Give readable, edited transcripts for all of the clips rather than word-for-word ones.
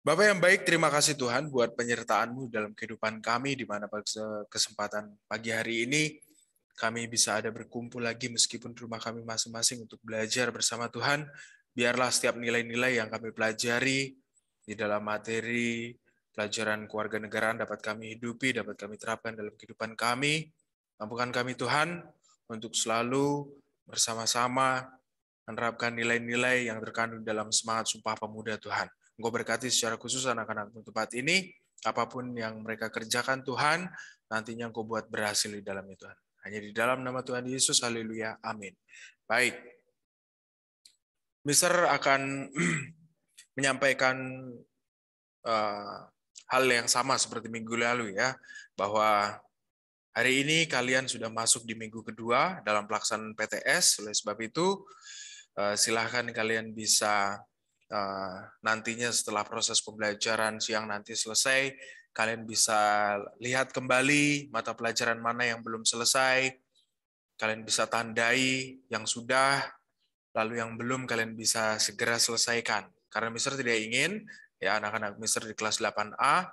Bapak yang baik, terima kasih Tuhan buat penyertaan-Mu dalam kehidupan kami, di mana pada kesempatan pagi hari ini kami bisa ada berkumpul lagi meskipun di rumah kami masing-masing untuk belajar bersama Tuhan. Biarlah setiap nilai-nilai yang kami pelajari di dalam materi pelajaran keluarga negaraan dapat kami hidupi, dapat kami terapkan dalam kehidupan kami. Mampukan kami Tuhan untuk selalu bersama-sama menerapkan nilai-nilai yang terkandung dalam semangat Sumpah Pemuda Tuhan. Engkau berkati secara khusus anak-anak tempat ini, apapun yang mereka kerjakan Tuhan, nantinya Engkau buat berhasil di dalamnya Tuhan. Hanya di dalam nama Tuhan Yesus, haleluya, amin. Baik, Mister akan menyampaikan hal yang sama seperti minggu lalu ya, bahwa hari ini kalian sudah masuk di minggu kedua dalam pelaksanaan PTS, oleh sebab itu silahkan kalian bisa nantinya setelah proses pembelajaran siang nanti selesai, kalian bisa lihat kembali mata pelajaran mana yang belum selesai, kalian bisa tandai yang sudah, lalu yang belum kalian bisa segera selesaikan. Karena Mister tidak ingin ya anak-anak Mister di kelas 8A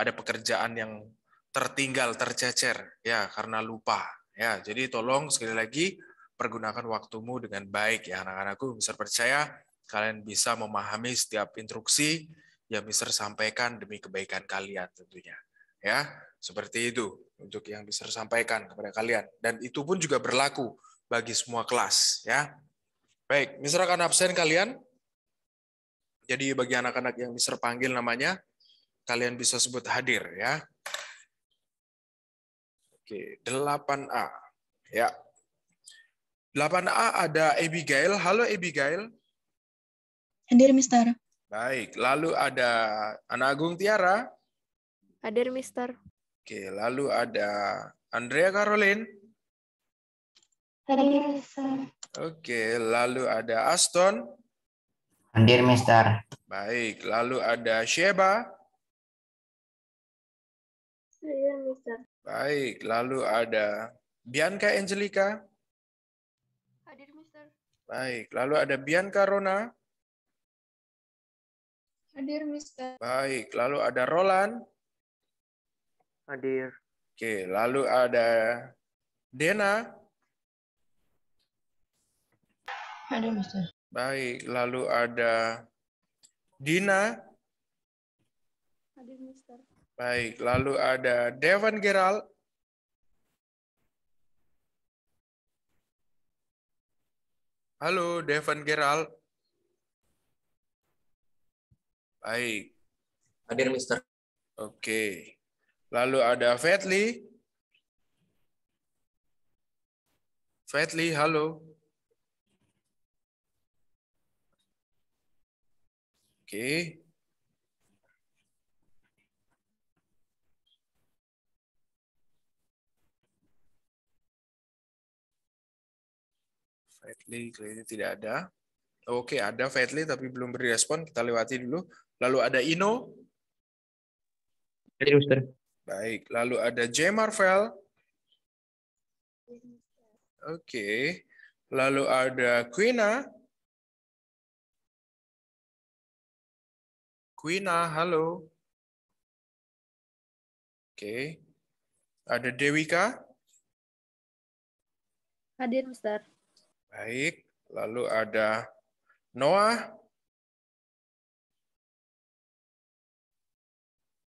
ada pekerjaan yang tertinggal, tercecer ya karena lupa. Ya, jadi tolong sekali lagi pergunakan waktumu dengan baik ya anak-anakku. Mister percaya kalian bisa memahami setiap instruksi yang Mister sampaikan demi kebaikan kalian tentunya. Ya, seperti itu untuk yang Mister sampaikan kepada kalian, dan itu pun juga berlaku bagi semua kelas ya. Baik, Mister akan absen kalian. Jadi bagi anak-anak yang Mister panggil namanya, kalian bisa sebut hadir ya. Oke, 8A. Ya. 8A ada Abigail. Halo Abigail. Hadir, Mister. Baik, lalu ada Anak Agung Tiara. Hadir, Mister. Oke, lalu ada Andrea Caroline. Hadir, Mister. Oke, lalu ada Aston. Hadir, Mister. Baik, lalu ada Sheba. Hadir, Mister. Baik, lalu ada Bianca Angelica. Hadir, Mister. Baik, lalu ada Bianca Rona. Hadir, Mister. Baik, lalu ada Roland. Hadir. Oke, lalu ada Dena. Hadir, Mister. Baik, lalu ada Dina. Hadir, Mister. Baik, lalu ada Devan Gerald. Halo, Devan Gerald. Baik. Hadir, Mister. Oke. Lalu ada Fetli. Fetli, halo. Oke. Fetli kayaknya tidak ada. Oke, ada Fetli tapi belum beri respon. Kita lewati dulu. Lalu ada Ino. Hadir, Mister. Baik, lalu ada J. Marvel. Oke. Lalu ada Quina. Quina, halo. Oke. Ada Dewika. Hadir, Mister. Baik. Lalu ada Noah.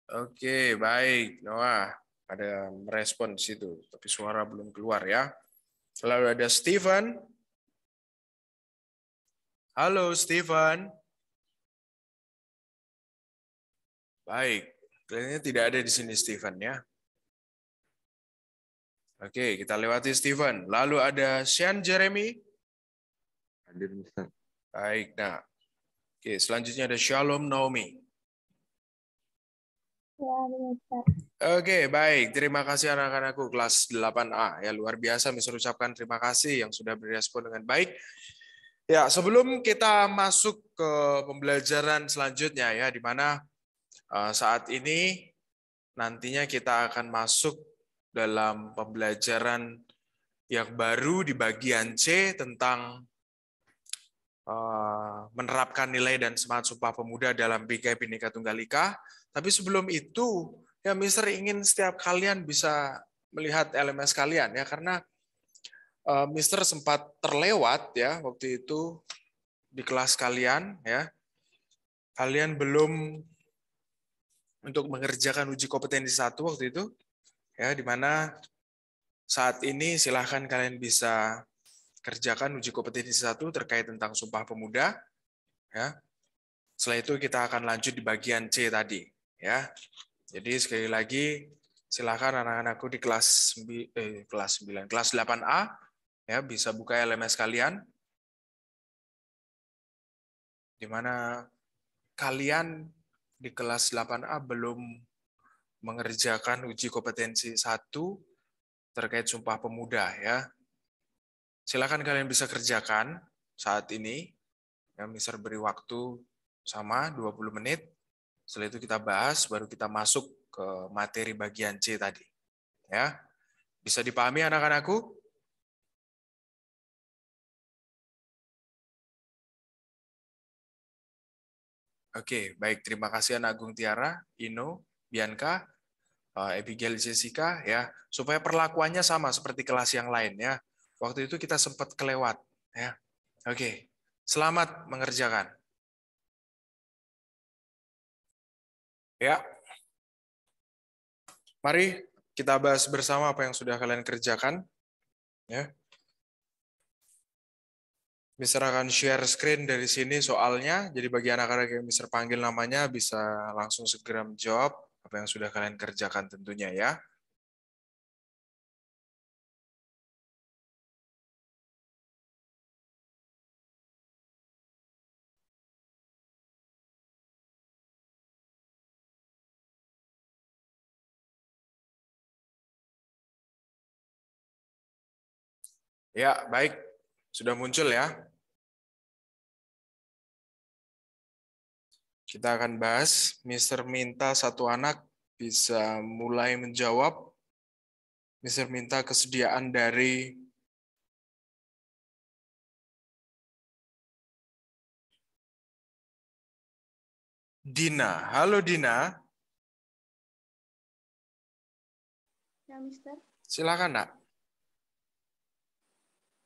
Oke, baik. Noah ada merespon di situ, tapi suara belum keluar ya. Lalu ada Steven. Halo, Steven. Baik. Kayaknya tidak ada di sini Steven ya. Oke, kita lewati Steven. Lalu ada Sean Jeremy. Hadir, Mister. Baik, nah. Oke, selanjutnya ada Shalom Naomi. Ya, Mister. Oke, baik. Terima kasih anak-anakku kelas 8A. Ya, luar biasa. Mister ucapkan terima kasih yang sudah berespon dengan baik. Ya, sebelum kita masuk ke pembelajaran selanjutnya ya, di mana saat ini nantinya kita akan masuk dalam pembelajaran yang baru di bagian C tentang menerapkan nilai dan semangat Sumpah Pemuda dalam BK Bhinneka Tunggal Ika. Tapi sebelum itu, ya Mister ingin setiap kalian bisa melihat LMS kalian ya, karena Mister sempat terlewat ya waktu itu di kelas kalian ya. Kalian belum untuk mengerjakan uji kompetensi 1 waktu itu ya, di mana saat ini silahkan kalian bisa kerjakan uji kompetensi 1 terkait tentang Sumpah Pemuda ya. Setelah itu kita akan lanjut di bagian C tadi ya. Jadi sekali lagi silakan anak-anakku di kelas 8A ya, bisa buka LMS kalian di mana kalian di kelas 8A belum mengerjakan uji kompetensi 1 terkait Sumpah Pemuda ya. Silakan kalian bisa kerjakan saat ini. Ya, Mister beri waktu sama 20 menit. Setelah itu kita bahas, baru kita masuk ke materi bagian C tadi. Ya, bisa dipahami anak-anakku? Oke, baik. Terima kasih Anak Agung Tiara, Ino, Bianca, Abigail Jessica ya, supaya perlakuannya sama seperti kelas yang lain ya. Waktu itu kita sempat kelewat ya. Oke. Selamat mengerjakan. Ya. Mari kita bahas bersama apa yang sudah kalian kerjakan ya. Mister akan share screen dari sini soalnya. Jadi bagi anak-anak yang Mister panggil namanya bisa langsung segera menjawab apa yang sudah kalian kerjakan tentunya ya. Ya, baik. Sudah muncul ya. Kita akan bahas. Mister minta satu anak bisa mulai menjawab. Mister minta kesediaan dari Dina. Halo Dina. Ya, Mister. Silakan, Nak.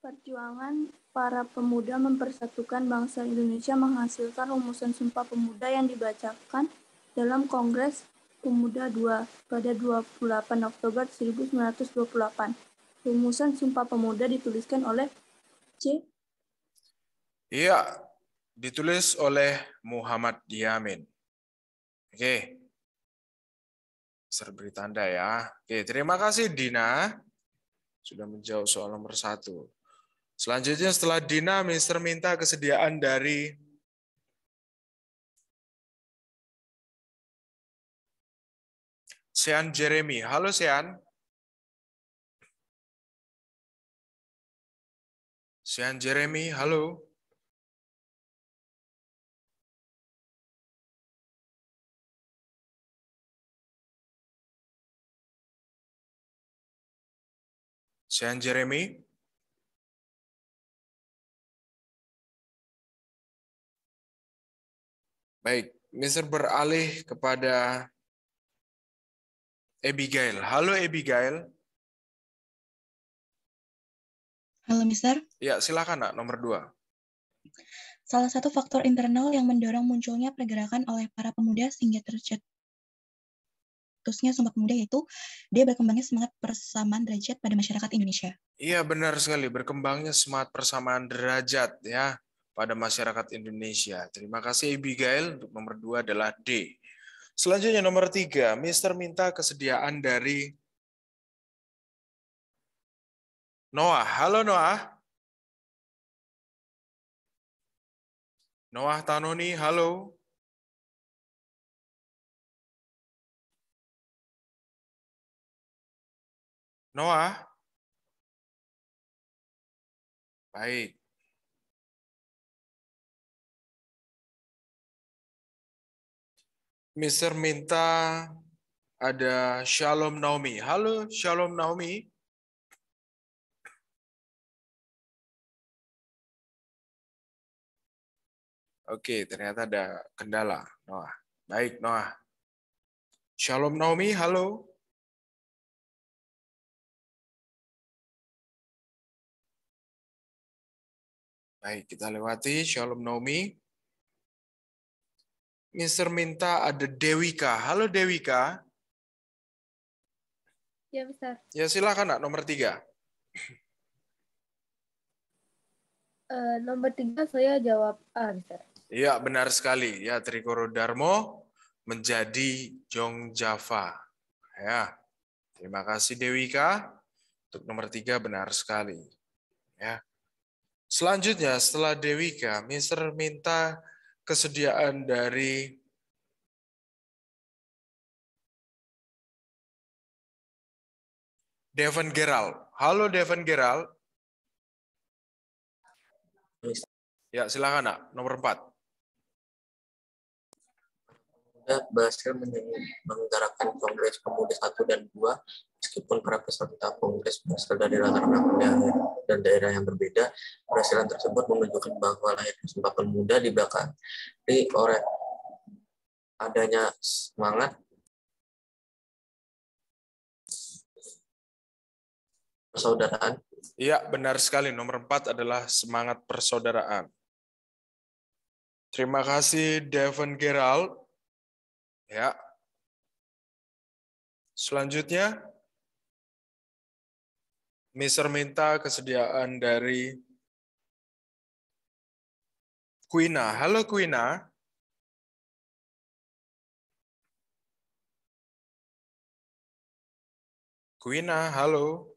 Perjuangan para pemuda mempersatukan bangsa Indonesia menghasilkan rumusan Sumpah Pemuda yang dibacakan dalam Kongres Pemuda II pada 28 Oktober 1928. Rumusan Sumpah Pemuda dituliskan oleh C. Iya, ditulis oleh Muhammad Yamin. Oke. Mister beri tanda ya. Oke, terima kasih Dina. Sudah menjawab soal nomor 1. Selanjutnya setelah Dina, Mister minta kesediaan dari Sean Jeremy. Halo Sean. Sean Jeremy, halo. Sean Jeremy. Baik, Mister beralih kepada Abigail. Halo Abigail. Halo, Mister. Ya, silakan, Nak, nomor 2. Salah satu faktor internal yang mendorong munculnya pergerakan oleh para pemuda sehingga tercetusnya Sumpah Pemuda yaitu dia berkembangnya semangat persamaan derajat pada masyarakat Indonesia. Iya, benar sekali. Berkembangnya semangat persamaan derajat ya pada masyarakat Indonesia. Terima kasih Abigail. Untuk nomor 2 adalah D. Selanjutnya nomor 3, Mister minta kesediaan dari Noah. Halo Noah. Noah Tanoni, halo. Noah. Baik. Mister minta ada Shalom Naomi. Halo Shalom Naomi. Oke, ternyata ada kendala. Noah. Baik, Noah. Shalom Naomi, halo. Baik, kita lewati Shalom Naomi. Mister minta ada Dewika. Halo Dewika. Ya, Mister. Ya silakan, Nak, nomor 3. Nomor 3 saya jawab A, Mister. Iya, benar sekali. Ya, Trikoro Darmo menjadi Jong Java. Ya, terima kasih Dewika. Untuk nomor 3 benar sekali. Ya. Selanjutnya, setelah Dewika, Mister minta kesediaan dari Devon Gerald. Halo Devon Gerald. Ya, silakan, Nak. Nomor 4. Berhasil menyelenggarakan Kongres Pemuda 1 dan 2, meskipun para peserta Kongres berasal dari latar belakang dan daerah yang berbeda. Keberhasilan tersebut menunjukkan bahwa lahirnya Sumpah Pemuda dibelakanggi oleh adanya semangat persaudaraan. Iya, benar sekali. Nomor 4 adalah semangat persaudaraan. Terima kasih Devon Gerald. Ya. Selanjutnya, Mister minta kesediaan dari Quina. Halo Quina. Quina, halo.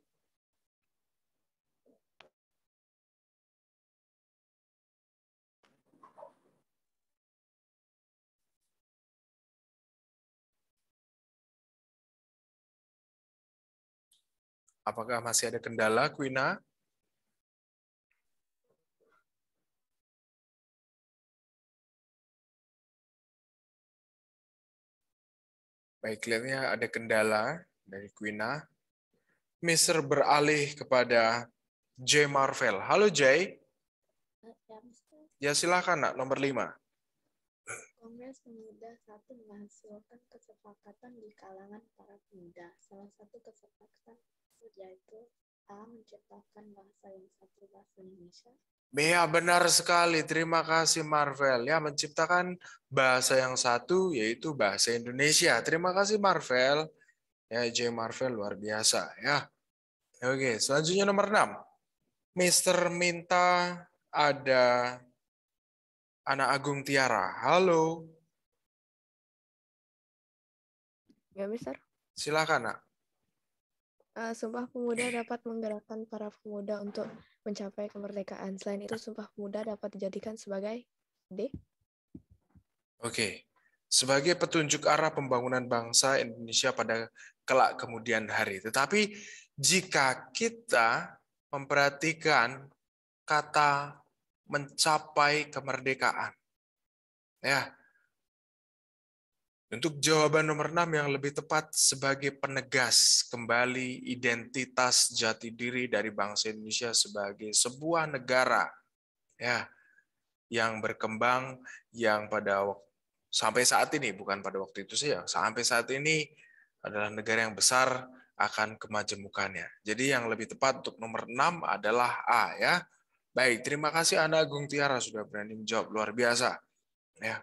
Apakah masih ada kendala, Quina? Baik, kelihatannya ada kendala dari Quina. Mister beralih kepada J. Marvel. Halo, J. Ya, silakan, Nak. Nomor 5. Kongres Pemuda 1 menghasilkan kesepakatan di kalangan para pemuda. Salah satu kesepakatan yaitu A. Menciptakan bahasa yang satu, bahasa Indonesia. Ya, benar sekali. Terima kasih Marvel. Ya, menciptakan bahasa yang satu, yaitu bahasa Indonesia. Terima kasih Marvel. Ya, J. Marvel luar biasa. Ya. Oke, selanjutnya nomor 6. Mister minta ada Anak Agung Tiara. Halo. Ya, Mister. Silakan, Nak. Sumpah Pemuda dapat menggerakkan para pemuda untuk mencapai kemerdekaan. Selain itu, Sumpah Pemuda dapat dijadikan sebagai D. Oke. Sebagai petunjuk arah pembangunan bangsa Indonesia pada kelak kemudian hari. Tetapi jika kita memperhatikan kata mencapai kemerdekaan. Ya. Untuk jawaban nomor 6 yang lebih tepat sebagai penegas kembali identitas jati diri dari bangsa Indonesia sebagai sebuah negara ya yang berkembang yang sampai saat ini, bukan pada waktu itu saja, sampai saat ini adalah negara yang besar akan kemajemukannya. Jadi yang lebih tepat untuk nomor 6 adalah A ya. Baik, terima kasih Ana Agung Tiara sudah berani menjawab, luar biasa. Ya.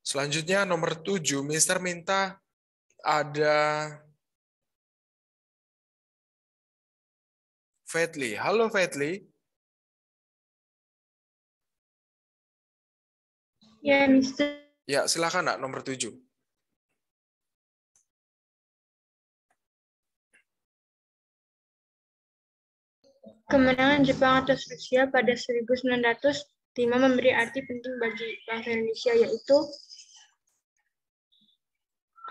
Selanjutnya nomor 7, Mister minta ada Fetli. Halo Fetli. Ya, Mister. Ya, silakan Nak, nomor 7. Kemenangan Jepang atas Rusia pada 1905 memberi arti penting bagi bangsa Indonesia, yaitu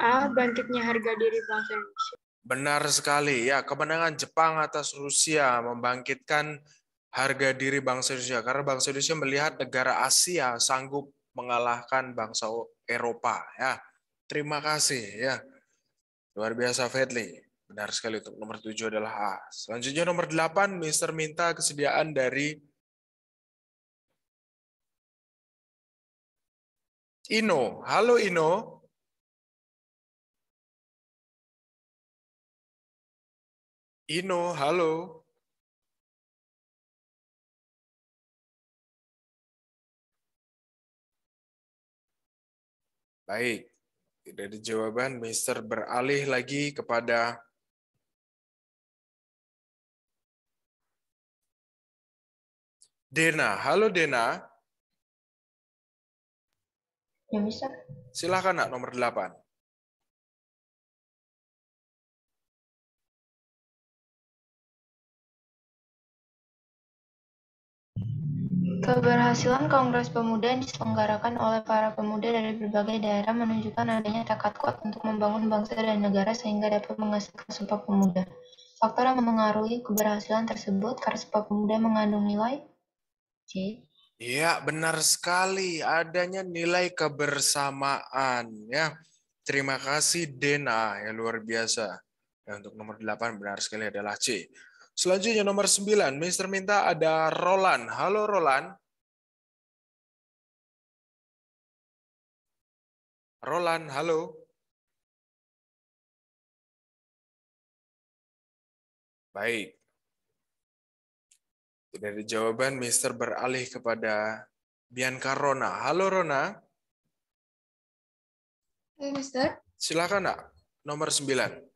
A. Bangkitnya harga diri bangsa Indonesia. Benar sekali. Ya, kemenangan Jepang atas Rusia membangkitkan harga diri bangsa Indonesia karena bangsa Indonesia melihat negara Asia sanggup mengalahkan bangsa Eropa ya. Terima kasih ya. Luar biasa Fetli. Benar sekali, untuk nomor 7 adalah A. Selanjutnya nomor 8, Mister minta kesediaan dari Ino, halo Ino. Ino, halo. Baik, tidak ada jawaban. Mister beralih lagi kepada Dena. Halo Dena. Ya, Mister. Silakan nak nomor 8. Keberhasilan Kongres Pemuda yang diselenggarakan oleh para pemuda dari berbagai daerah menunjukkan adanya tekad kuat untuk membangun bangsa dan negara sehingga dapat menghasilkan Sumpah Pemuda. Faktor yang memengaruhi keberhasilan tersebut karena Sumpah Pemuda mengandung nilai C. Ya, benar sekali. Adanya nilai kebersamaan. Ya, terima kasih Dena, yang luar biasa. Ya, untuk nomor 8 benar sekali adalah C. Selanjutnya nomor 9, Mister minta ada Roland. Halo Roland. Roland, halo. Baik. Tidak ada jawaban, Mister beralih kepada Bianca Rona. Halo Rona. Hai, Mister. Silakan nak, nomor 9.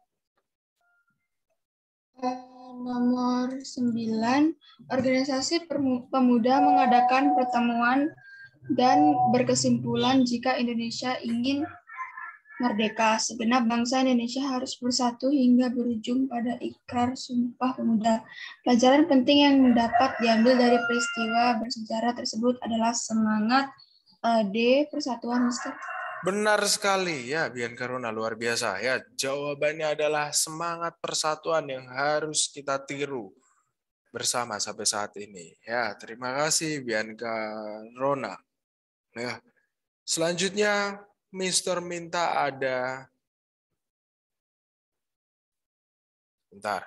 Nomor 9, organisasi pemuda mengadakan pertemuan dan berkesimpulan jika Indonesia ingin merdeka, segenap bangsa Indonesia harus bersatu hingga berujung pada ikrar Sumpah Pemuda. Pelajaran penting yang dapat diambil dari peristiwa bersejarah tersebut adalah semangat D. Persatuan, Mister. Benar sekali ya, Bianca Rona, luar biasa ya. Jawabannya adalah semangat persatuan yang harus kita tiru bersama sampai saat ini. Ya, terima kasih Bianca Rona. Ya. Selanjutnya Mister minta ada bentar.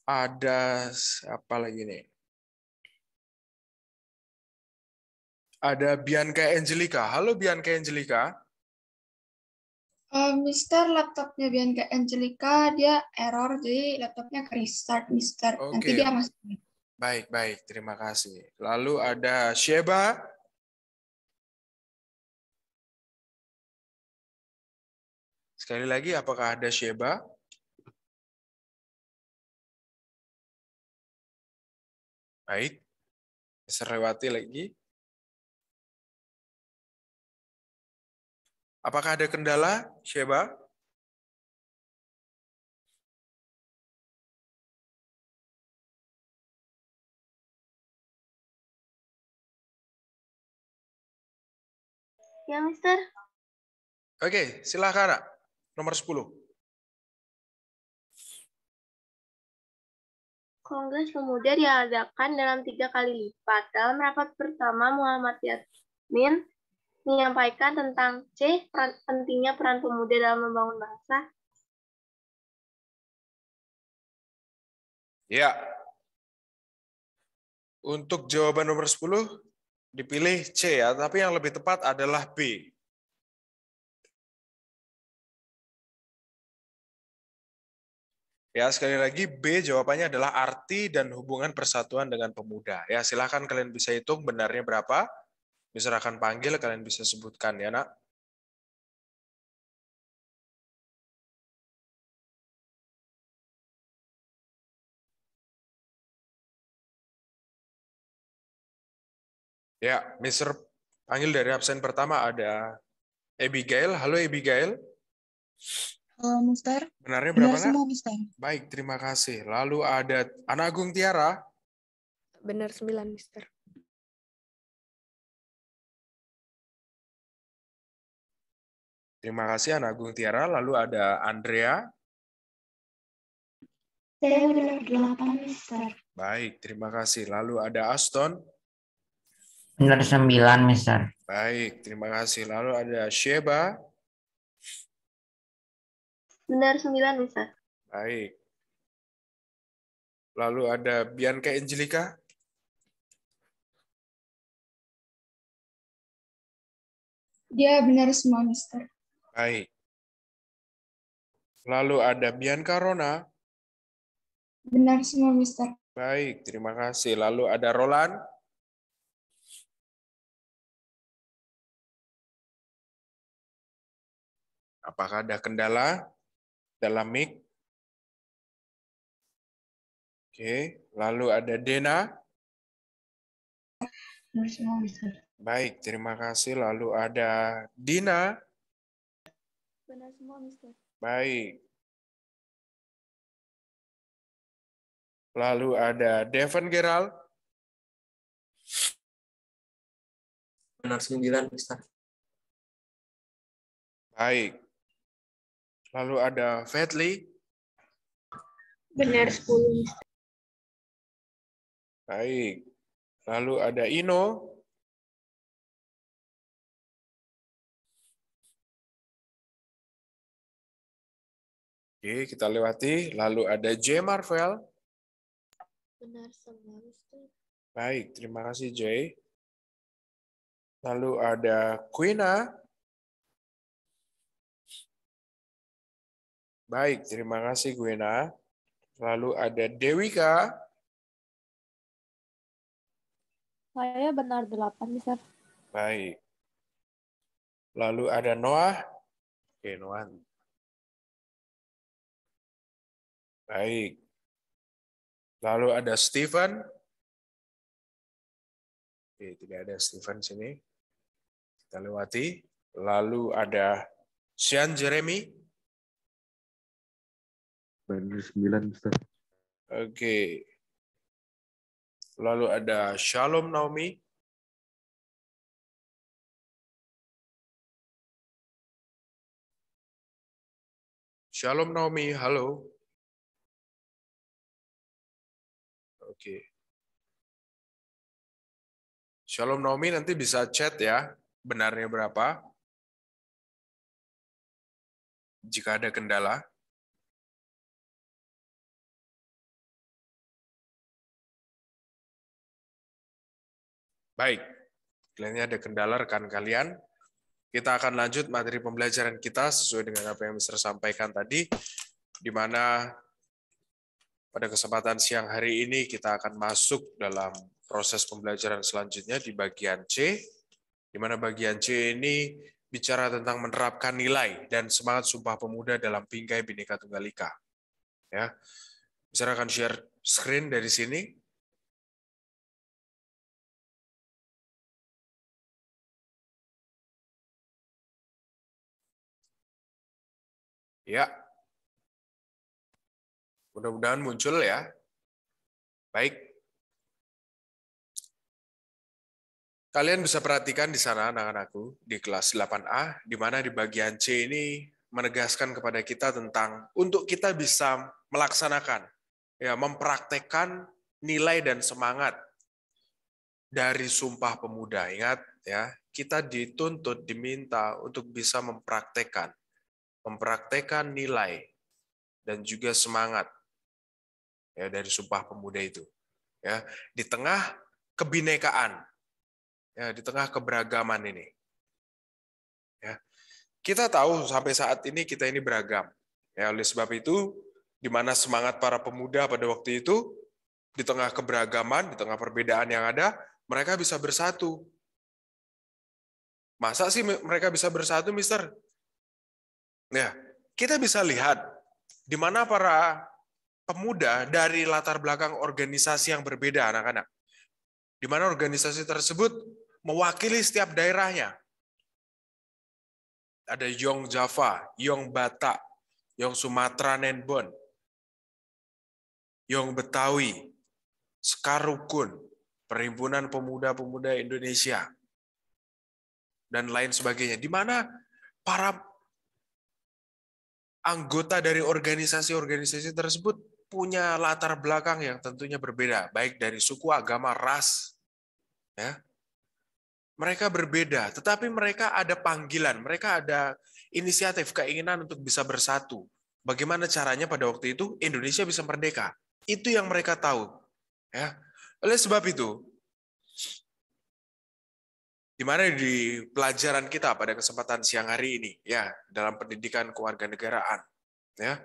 Ada apa lagi nih? Ada Bianca Angelica. Halo Bianca Angelica. Mister, laptopnya Bianca Angelica dia error, jadi laptopnya ke restart, Mister. Nanti Oke. dia masuk. Baik. Terima kasih. Lalu ada Sheba. Sekali lagi, apakah ada Sheba? Baik. Bisa lewati lagi. Apakah ada kendala, Sheba? Ya, Mister. Oke, silakan, Nak. Nomor 10. Kongres Pemuda diadakan dalam 3 kali lipat. Dalam rapat pertama, Muhammad Yamin menyampaikan tentang C. Pentingnya peran pemuda dalam membangun bangsa. Ya. Untuk jawaban nomor 10, dipilih C ya, tapi yang lebih tepat adalah B. Ya, sekali lagi B jawabannya adalah arti dan hubungan persatuan dengan pemuda. Ya, silakan kalian bisa hitung benarnya berapa. Bisa akan panggil, kalian bisa sebutkan ya, Nak. Ya, Mister panggil dari absen pertama ada Abigail. Halo Abigail. Halo, Mister. Benarnya Benar berapa, Nak? semua, Mister. Baik, terima kasih. Lalu ada Ana Agung Tiara. Benar 9, Mister. Terima kasih Ana Agung Tiara. Lalu ada Andrea. Saya benar 8, Mister. Baik, terima kasih. Lalu ada Aston. Benar 9, Mister. Baik, terima kasih. Lalu ada Sheba. Benar 9, Mister. Baik. Lalu ada Bianca Angelika. Dia benar semua, Mister. Baik. Lalu ada Bianca Rona. Benar semua, Mister. Baik, terima kasih. Lalu ada Roland. Apakah ada kendala dalam mic? Oke, lalu ada Dena. Benar semua, Mister. Baik, terima kasih. Lalu ada Dina. Benar semua, Mister. Baik. Lalu ada Devon Gerald. Benar 9, Mister. Baik. Lalu ada Fadli. Benar 10, Mister. Baik. Lalu ada Ino. Oke, kita lewati. Lalu ada J. Marvel. Benar semua, Mister. Baik, terima kasih J. Lalu ada Quina. Baik, terima kasih Quina. Lalu ada Dewika. Saya benar 8, Mister. Baik. Lalu ada Noah. Oke, Noah. Baik. Lalu ada Stephen. Oke, tidak ada Stephen sini. Kita lewati. Lalu ada Sean Jeremy. Benar 9, Mister. Oke. Lalu ada Shalom Naomi. Shalom Naomi, halo. Oke. Shalom Naomi nanti bisa chat ya, benarnya berapa. Jika ada kendala. Baik, kalian ada kendala rekan kalian. Kita akan lanjut materi pembelajaran kita sesuai dengan apa yang Mr. sampaikan tadi, di mana pada kesempatan siang hari ini kita akan masuk dalam proses pembelajaran selanjutnya di bagian C, di mana bagian C ini bicara tentang menerapkan nilai dan semangat Sumpah Pemuda dalam Bingkai Bhinneka Tunggal Ika. Ya, Mr. akan share screen dari sini. Ya, mudah-mudahan muncul ya. Baik. Kalian bisa perhatikan di sana anak-anakku di kelas 8A, di mana di bagian C ini menegaskan kepada kita tentang untuk kita bisa melaksanakan, ya, mempraktekkan nilai dan semangat dari Sumpah Pemuda. Ingat ya, kita dituntut, diminta untuk bisa mempraktekkan nilai dan juga semangat ya dari Sumpah Pemuda itu. Ya, di tengah kebinekaan, ya, di tengah keberagaman ini. Ya. Kita tahu sampai saat ini kita ini beragam. Ya, oleh sebab itu, di mana semangat para pemuda pada waktu itu, di tengah keberagaman, di tengah perbedaan yang ada, mereka bisa bersatu. Masa sih mereka bisa bersatu, Mister? Ya, kita bisa lihat di mana para pemuda dari latar belakang organisasi yang berbeda, anak-anak. Di mana organisasi tersebut mewakili setiap daerahnya. Ada Yong Java, Yong Batak, Yong Sumatera Nenbon, Yong Betawi, Sekarukun, Perhimpunan Pemuda-Pemuda Indonesia, dan lain sebagainya. Di mana para anggota dari organisasi-organisasi tersebut punya latar belakang yang tentunya berbeda, baik dari suku, agama, ras. Ya. Mereka berbeda, tetapi mereka ada panggilan, mereka ada inisiatif, keinginan untuk bisa bersatu. Bagaimana caranya pada waktu itu Indonesia bisa merdeka? Itu yang mereka tahu. Ya. Oleh sebab itu, di mana di pelajaran kita pada kesempatan siang hari ini, ya, dalam pendidikan kewarganegaraan, ya,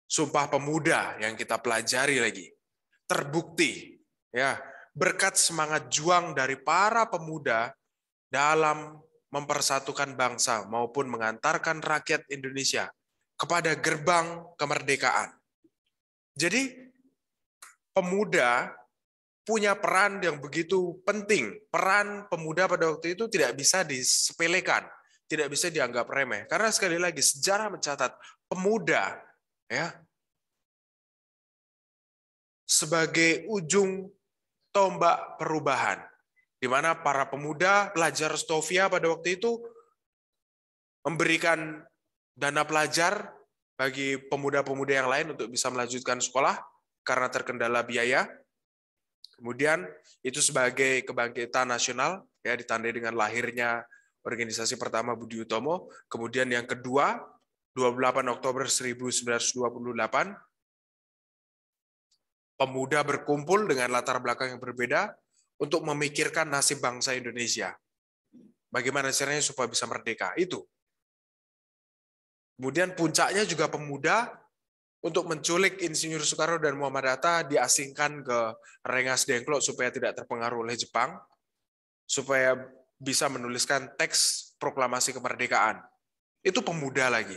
Sumpah Pemuda yang kita pelajari lagi, terbukti, ya, berkat semangat juang dari para pemuda dalam mempersatukan bangsa maupun mengantarkan rakyat Indonesia kepada gerbang kemerdekaan. Jadi, pemuda punya peran yang begitu penting. Peran pemuda pada waktu itu tidak bisa disepelekan, tidak bisa dianggap remeh. Karena sekali lagi sejarah mencatat pemuda, ya, sebagai ujung tombak perubahan, di mana para pemuda pelajar Stovia pada waktu itu memberikan dana pelajar bagi pemuda-pemuda yang lain untuk bisa melanjutkan sekolah karena terkendala biaya. Kemudian itu sebagai kebangkitan nasional, ya, ditandai dengan lahirnya organisasi pertama Budi Utomo. Kemudian yang kedua, 28 Oktober 1928, pemuda berkumpul dengan latar belakang yang berbeda untuk memikirkan nasib bangsa Indonesia. Bagaimana caranya supaya bisa merdeka, itu. Kemudian puncaknya juga pemuda untuk menculik Insinyur Soekarno dan Muhammad Hatta diasingkan ke Rengas Dengklok supaya tidak terpengaruh oleh Jepang, supaya bisa menuliskan teks proklamasi kemerdekaan. Itu pemuda lagi.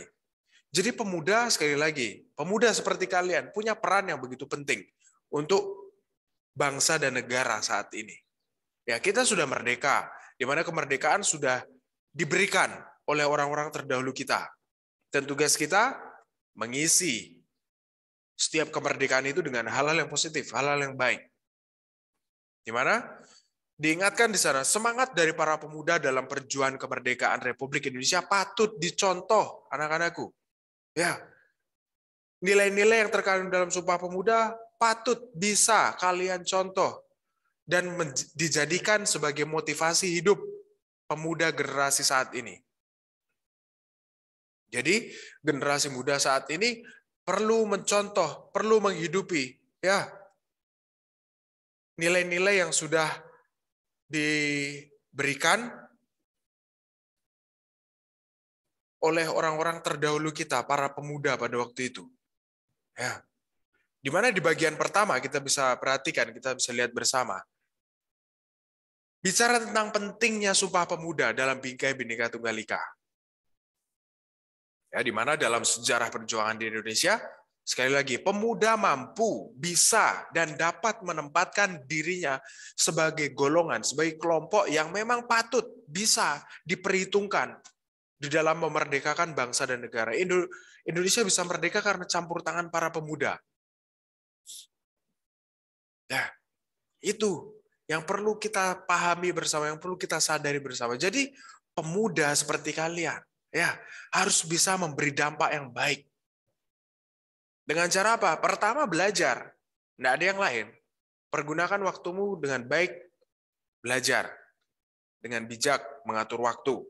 Jadi pemuda, sekali lagi, pemuda seperti kalian punya peran yang begitu penting untuk bangsa dan negara saat ini. Ya, kita sudah merdeka, di mana kemerdekaan sudah diberikan oleh orang-orang terdahulu kita. Dan tugas kita mengisi setiap kemerdekaan itu dengan hal-hal yang positif, hal-hal yang baik. Di mana diingatkan di sana semangat dari para pemuda dalam perjuangan kemerdekaan Republik Indonesia patut dicontoh, anak-anakku. Ya, nilai-nilai yang terkandung dalam Sumpah Pemuda patut bisa kalian contoh dan dijadikan sebagai motivasi hidup pemuda generasi saat ini. Jadi generasi muda saat ini perlu mencontoh, perlu menghidupi, ya, nilai-nilai yang sudah diberikan oleh orang-orang terdahulu kita, para pemuda pada waktu itu. Ya. Di mana di bagian pertama kita bisa perhatikan, kita bisa lihat bersama. Bicara tentang pentingnya Sumpah Pemuda dalam Bingkai Bhinneka Tunggal Ika. Ya, di mana dalam sejarah perjuangan di Indonesia, sekali lagi, pemuda mampu, bisa, dan dapat menempatkan dirinya sebagai golongan, sebagai kelompok yang memang patut, bisa diperhitungkan di dalam memerdekakan bangsa dan negara. Indonesia bisa merdeka karena campur tangan para pemuda. Nah, itu yang perlu kita pahami bersama, yang perlu kita sadari bersama. Jadi, pemuda seperti kalian, ya, harus bisa memberi dampak yang baik. Dengan cara apa? Pertama, belajar. Tidak ada yang lain. Pergunakan waktumu dengan baik, belajar. Dengan bijak, mengatur waktu.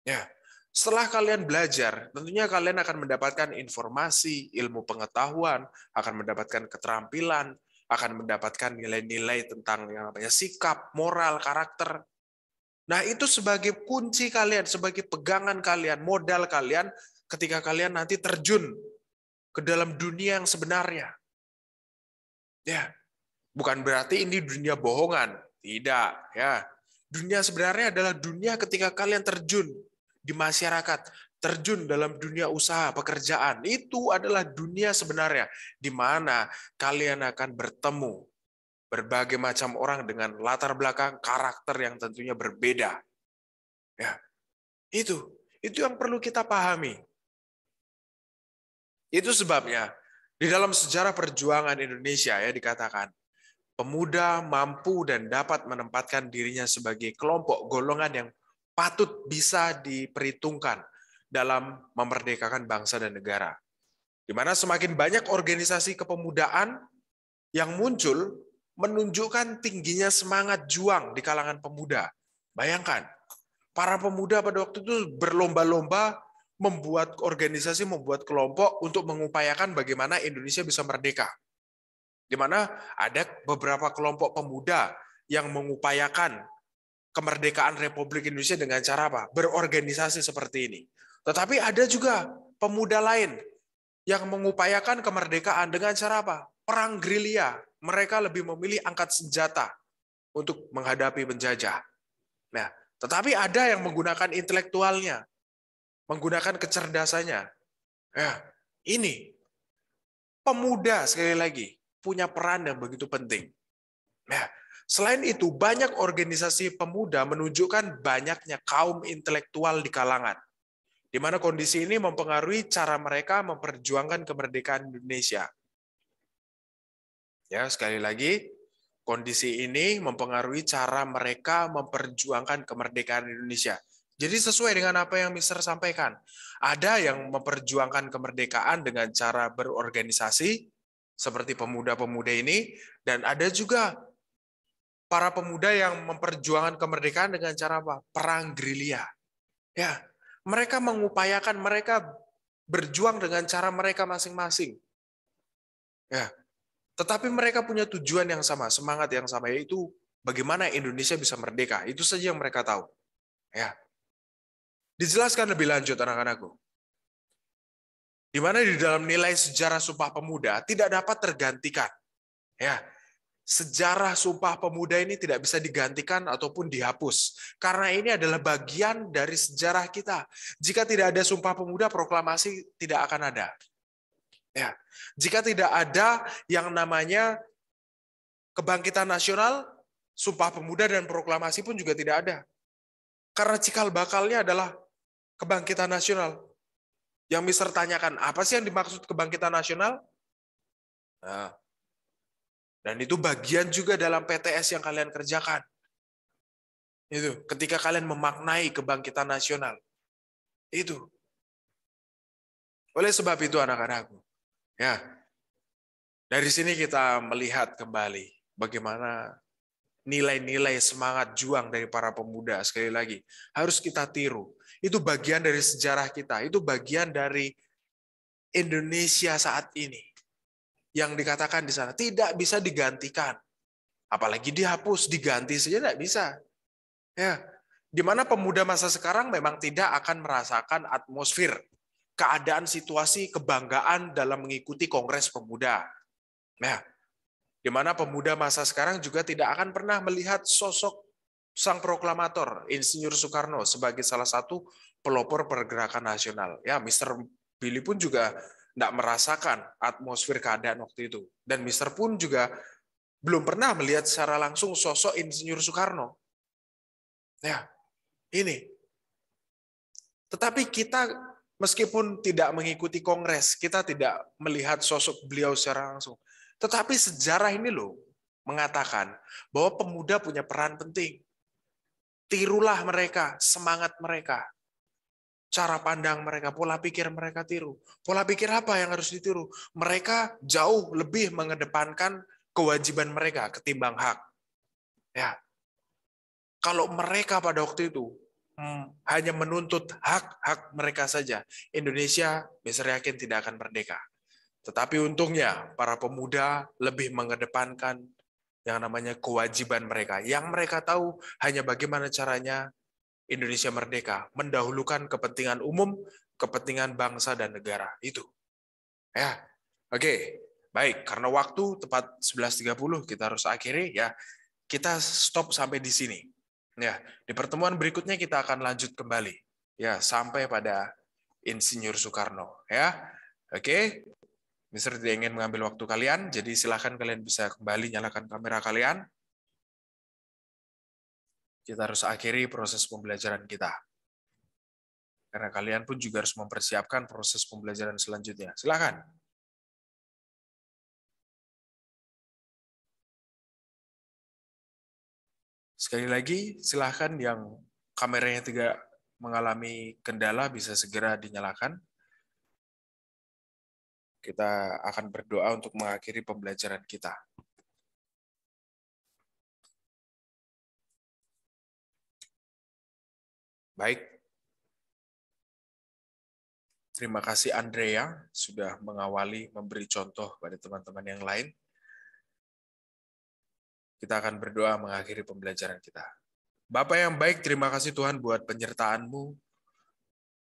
Ya. Setelah kalian belajar, tentunya kalian akan mendapatkan informasi, ilmu pengetahuan, akan mendapatkan keterampilan, akan mendapatkan nilai-nilai tentang yang namanya sikap, moral, karakter. Nah, itu sebagai kunci kalian, sebagai pegangan kalian, modal kalian ketika kalian nanti terjun ke dalam dunia yang sebenarnya. Ya, bukan berarti ini dunia bohongan, tidak, ya. Dunia sebenarnya adalah dunia ketika kalian terjun di masyarakat, terjun dalam dunia usaha, pekerjaan. Itu adalah dunia sebenarnya di mana kalian akan bertemu berbagai macam orang dengan latar belakang karakter yang tentunya berbeda. Ya. Itu yang perlu kita pahami. Itu sebabnya di dalam sejarah perjuangan Indonesia, ya, dikatakan pemuda mampu dan dapat menempatkan dirinya sebagai kelompok golongan yang patut bisa diperhitungkan dalam memerdekakan bangsa dan negara. Di mana semakin banyak organisasi kepemudaan yang muncul menunjukkan tingginya semangat juang di kalangan pemuda. Bayangkan, para pemuda pada waktu itu berlomba-lomba membuat organisasi, membuat kelompok untuk mengupayakan bagaimana Indonesia bisa merdeka. di mana ada beberapa kelompok pemuda yang mengupayakan kemerdekaan Republik Indonesia dengan cara apa? Berorganisasi seperti ini. Tetapi ada juga pemuda lain yang mengupayakan kemerdekaan dengan cara apa? Perang gerilya. Mereka lebih memilih angkat senjata untuk menghadapi penjajah. Nah, tetapi ada yang menggunakan intelektualnya, menggunakan kecerdasannya. Ya, ini pemuda sekali lagi punya peran yang begitu penting. Nah, selain itu banyak organisasi pemuda menunjukkan banyaknya kaum intelektual di kalangan, di mana kondisi ini mempengaruhi cara mereka memperjuangkan kemerdekaan Indonesia. Ya, sekali lagi, kondisi ini mempengaruhi cara mereka memperjuangkan kemerdekaan Indonesia. Jadi sesuai dengan apa yang Mr. sampaikan. Ada yang memperjuangkan kemerdekaan dengan cara berorganisasi, seperti pemuda-pemuda ini, dan ada juga para pemuda yang memperjuangkan kemerdekaan dengan cara apa? Perang gerilya. Ya, mereka mengupayakan, mereka berjuang dengan cara mereka masing-masing. Ya, tetapi mereka punya tujuan yang sama, semangat yang sama, yaitu bagaimana Indonesia bisa merdeka. Itu saja yang mereka tahu. Ya. Dijelaskan lebih lanjut anak-anakku. Di mana di dalam nilai sejarah Sumpah Pemuda tidak dapat tergantikan. Ya. Sejarah Sumpah Pemuda ini tidak bisa digantikan ataupun dihapus. Karena ini adalah bagian dari sejarah kita. Jika tidak ada Sumpah Pemuda, proklamasi tidak akan ada. Ya. Jika tidak ada yang namanya kebangkitan nasional, Sumpah Pemuda dan proklamasi pun juga tidak ada. Karena cikal bakalnya adalah kebangkitan nasional. Yang Mister tanyakan, apa sih yang dimaksud kebangkitan nasional? Nah, dan itu bagian juga dalam PTS yang kalian kerjakan. Itu, ketika kalian memaknai kebangkitan nasional. Itu. Oleh sebab itu anak-anakku, ya, dari sini kita melihat kembali bagaimana nilai-nilai semangat juang dari para pemuda, sekali lagi, harus kita tiru. Itu bagian dari sejarah kita, itu bagian dari Indonesia saat ini. Yang dikatakan di sana, tidak bisa digantikan. Apalagi dihapus, diganti saja tidak bisa. Ya, di mana pemuda masa sekarang memang tidak akan merasakan atmosfer, keadaan situasi kebanggaan dalam mengikuti Kongres Pemuda. Nah, di mana pemuda masa sekarang juga tidak akan pernah melihat sosok sang proklamator, Insinyur Soekarno, sebagai salah satu pelopor pergerakan nasional. Ya, Mr. Billy pun juga tidak merasakan atmosfer keadaan waktu itu. Dan Mr. pun juga belum pernah melihat secara langsung sosok Insinyur Soekarno. Ya, ini. Tetapi kita, meskipun tidak mengikuti kongres, kita tidak melihat sosok beliau secara langsung. Tetapi sejarah ini loh mengatakan bahwa pemuda punya peran penting. Tirulah mereka, semangat mereka, cara pandang mereka, pola pikir mereka tiru. Pola pikir apa yang harus ditiru? Mereka jauh lebih mengedepankan kewajiban mereka ketimbang hak. Ya, kalau mereka pada waktu itu hanya menuntut hak-hak mereka saja, Indonesia bisa yakin tidak akan merdeka. Tetapi untungnya para pemuda lebih mengedepankan yang namanya kewajiban mereka. Yang mereka tahu hanya bagaimana caranya Indonesia merdeka, mendahulukan kepentingan umum, kepentingan bangsa dan negara. Itu. Ya. Oke, baik. Karena waktu tepat 11.30 kita harus akhiri ya. Kita stop sampai di sini. Ya, di pertemuan berikutnya kita akan lanjut kembali. Ya, sampai pada Insinyur Soekarno. Ya. Oke. Mister tidak ingin mengambil waktu kalian, jadi silakan kalian bisa kembali nyalakan kamera kalian. Kita harus akhiri proses pembelajaran kita. Karena kalian pun juga harus mempersiapkan proses pembelajaran selanjutnya. Silakan. Sekali lagi, silakan yang kameranya tidak mengalami kendala bisa segera dinyalakan. Kita akan berdoa untuk mengakhiri pembelajaran kita. Baik. Terima kasih Andrea sudah mengawali, memberi contoh pada teman-teman yang lain. Kita akan berdoa mengakhiri pembelajaran kita. Bapa yang baik, terima kasih Tuhan buat penyertaan-Mu,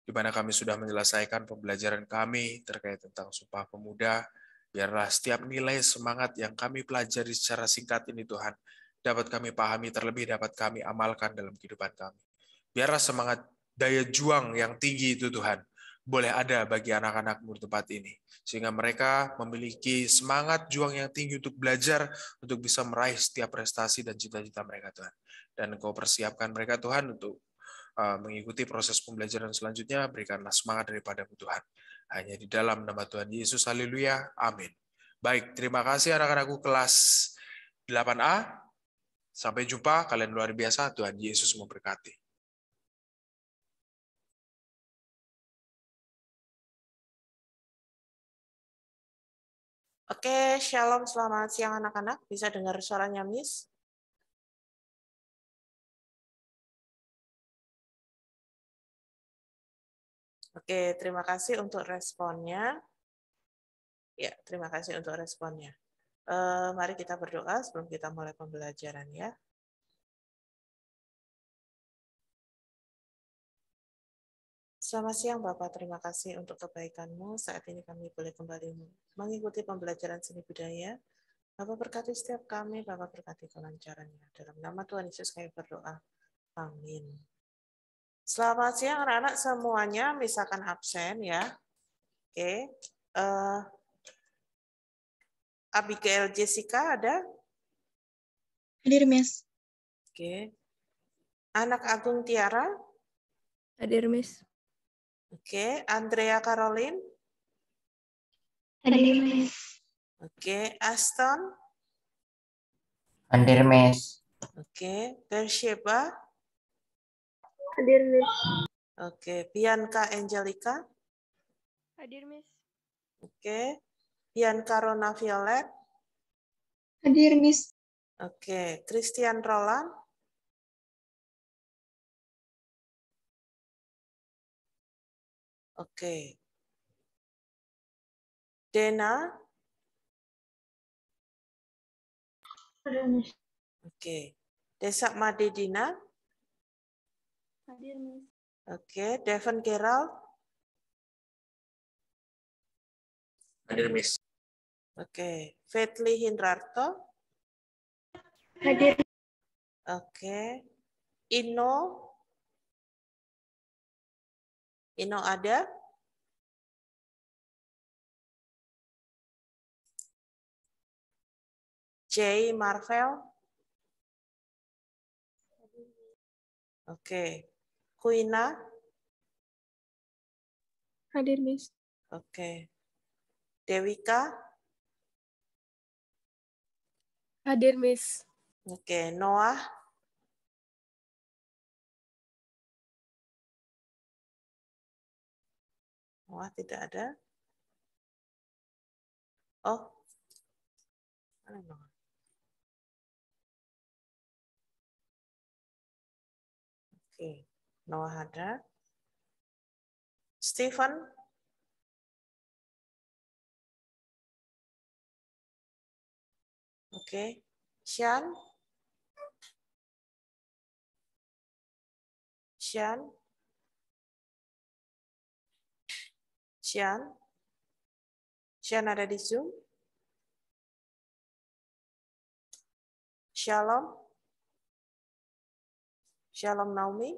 di mana kami sudah menyelesaikan pembelajaran kami terkait tentang Sumpah Pemuda. Biarlah setiap nilai semangat yang kami pelajari secara singkat ini Tuhan, dapat kami pahami, terlebih dapat kami amalkan dalam kehidupan kami. Biarlah semangat daya juang yang tinggi itu Tuhan, boleh ada bagi anak-anak-Mu di tempat ini. Sehingga mereka memiliki semangat juang yang tinggi untuk belajar, untuk bisa meraih setiap prestasi dan cita-cita mereka Tuhan. Dan Engkau persiapkan mereka Tuhan untuk mengikuti proses pembelajaran selanjutnya, berikanlah semangat daripada-Mu Tuhan. Hanya di dalam nama Tuhan Yesus, haleluya, amin. Baik, terima kasih anak-anakku kelas 8A. Sampai jumpa, kalian luar biasa, Tuhan Yesus memberkati. Oke, shalom, selamat siang anak-anak. Bisa dengar suaranya, Miss? Oke, terima kasih untuk responnya. Ya, terima kasih untuk responnya. Mari kita berdoa sebelum kita mulai pembelajaran ya. Selamat siang Bapak, terima kasih untuk kebaikan-Mu. Saat ini kami boleh kembali mengikuti pembelajaran seni budaya. Bapak berkati setiap kami, Bapak berkati kelancarannya. Dalam nama Tuhan Yesus kami berdoa. Amin. Selamat siang anak-anak semuanya, misalkan absen ya. Oke. Abigail Jessica ada? Hadir, Miss. Oke. Anak Agung Tiara? Hadir, Miss. Oke. Andrea Caroline? Hadir, Miss. Oke. Aston? Hadir, Miss. Oke. Bersheba? Hadir, Miss. Oke. Bianca Angelica? Hadir, Miss. Oke. Bianca Rona Violet? Hadir, Miss. Oke. Christian Roland? Oke. Dena? Hadir, Miss. Oke. Desak Madedina? Hadir, Miss. Oke. Devon Gerald? Hadir, Miss. Oke. Fetli Hindrarto? Hadir. Oke. Ino? Ino ada? J. Marvel? Oke. Kuina? Hadir, Miss. Oke. Dewika? Hadir, Miss. Oke. Noah? Noah tidak ada. Oh. Mana Noah? Oke. Noah ada. Stephen? Oke. Sean? Sean? Sean? Sean ada di Zoom? Shalom? Shalom Naomi?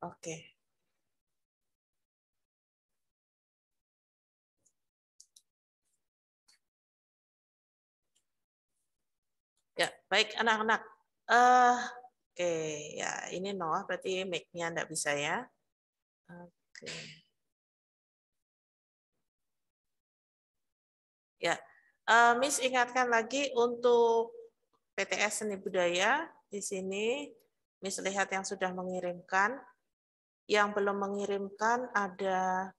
Oke. Ya, baik anak-anak. Oke, ya ini Noah berarti mic-nya enggak bisa ya. Oke. Ya, Miss ingatkan lagi untuk PTS Seni Budaya di sini. Miss lihat yang sudah mengirimkan. Yang belum mengirimkan ada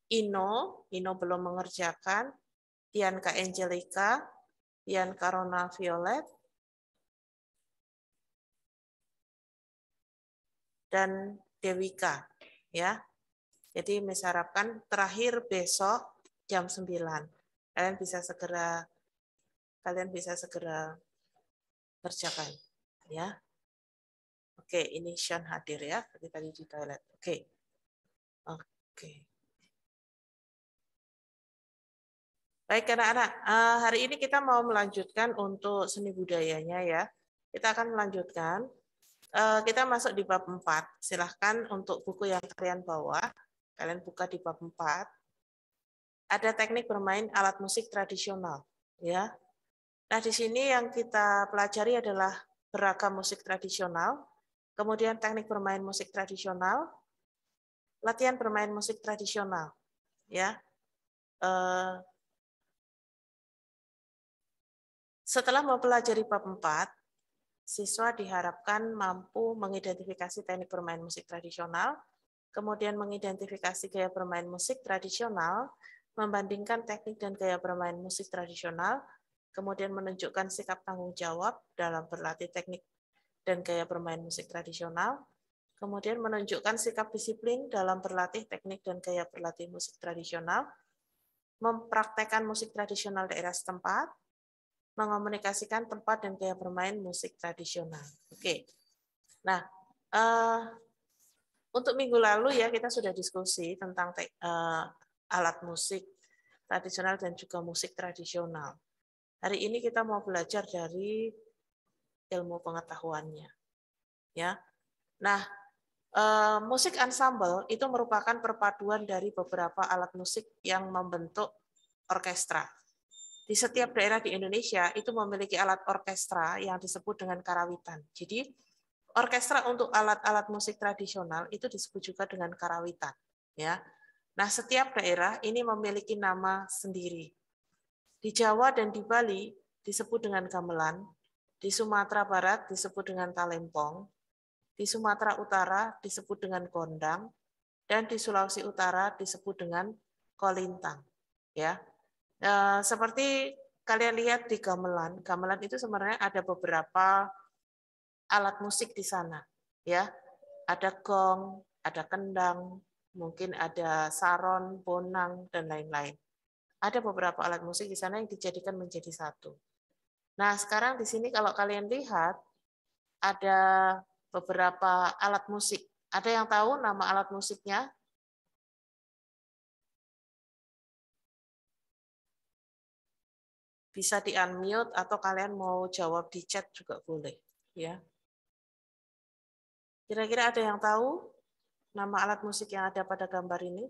Ino belum mengerjakan. Bianca Angelica, Bianca Rona Violet, dan Dewika. Ya, Jadi Miss harapkan terakhir besok jam 9. Kalian bisa segera kerjakan ya. Oke, ini Sean hadir ya, seperti tadi di toilet. Oke. Baik anak-anak, hari ini kita mau melanjutkan untuk seni budayanya ya. Kita akan melanjutkan. Kita masuk di bab 4. Silahkan untuk buku yang kalian bawa, kalian buka di bab 4. Ada teknik bermain alat musik tradisional ya. Nah, di sini yang kita pelajari adalah beragam musik tradisional, kemudian teknik bermain musik tradisional, latihan bermain musik tradisional ya. Setelah mempelajari bab 4, siswa diharapkan mampu mengidentifikasi teknik bermain musik tradisional, kemudian mengidentifikasi gaya bermain musik tradisional, membandingkan teknik dan gaya bermain musik tradisional, kemudian menunjukkan sikap tanggung jawab dalam berlatih teknik dan gaya bermain musik tradisional, kemudian menunjukkan sikap disiplin dalam berlatih teknik dan gaya berlatih musik tradisional, mempraktekkan musik tradisional daerah setempat, mengomunikasikan tempat dan gaya bermain musik tradisional. Oke. Nah, untuk minggu lalu ya kita sudah diskusi tentang alat musik tradisional dan juga musik tradisional. Hari ini kita mau belajar dari ilmu pengetahuannya. Ya. Nah, musik ensemble itu merupakan perpaduan dari beberapa alat musik yang membentuk orkestra. Di setiap daerah di Indonesia itu memiliki alat orkestra yang disebut dengan karawitan. Jadi orkestra untuk alat-alat musik tradisional itu disebut juga dengan karawitan. Ya. Nah, setiap daerah ini memiliki nama sendiri. Di Jawa dan di Bali disebut dengan gamelan, di Sumatera Barat disebut dengan talempong, di Sumatera Utara disebut dengan gondang, dan di Sulawesi Utara disebut dengan kolintang. Ya. Seperti kalian lihat di gamelan, gamelan itu sebenarnya ada beberapa alat musik di sana, ya. Ada gong, ada kendang, mungkin ada saron, bonang, dan lain-lain. Ada beberapa alat musik di sana yang dijadikan menjadi satu. Nah, sekarang di sini kalau kalian lihat ada beberapa alat musik. Ada yang tahu nama alat musiknya? Bisa di-unmute atau kalian mau jawab di chat juga boleh, ya. Kira-kira ada yang tahu nama alat musik yang ada pada gambar ini?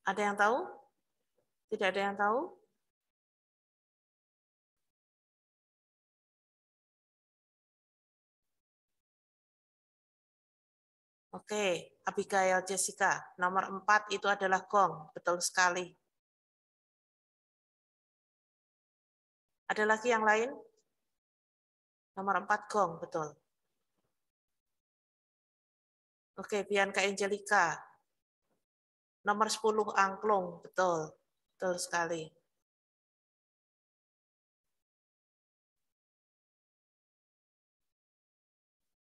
Ada yang tahu? Tidak ada yang tahu? Oke, Abigail Jessica. Nomor 4 itu adalah gong. Betul sekali. Ada lagi yang lain? Nomor 4 gong, betul. Oke, Bianca Angelica. Nomor 10 angklung, betul. Betul sekali.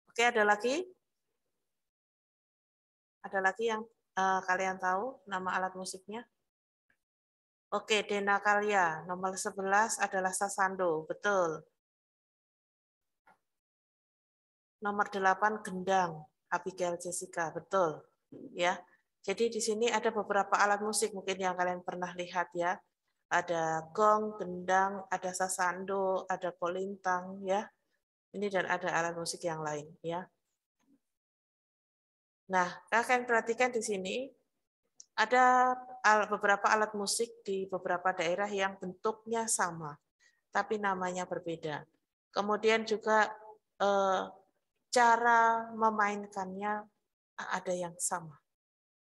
Oke, ada lagi? Ada lagi yang kalian tahu nama alat musiknya? Oke, Dena Kalia. Nomor 11 adalah sasando, betul. Nomor 8 gendang, Abigail Jessica, betul. Ya. Jadi di sini ada beberapa alat musik mungkin yang kalian pernah lihat ya. Ada gong, gendang, ada sasando, ada kolintang ya. Ini dan ada alat musik yang lain ya. Nah, kalian perhatikan di sini ada beberapa alat musik di beberapa daerah yang bentuknya sama, tapi namanya berbeda. Kemudian juga cara memainkannya ada yang sama.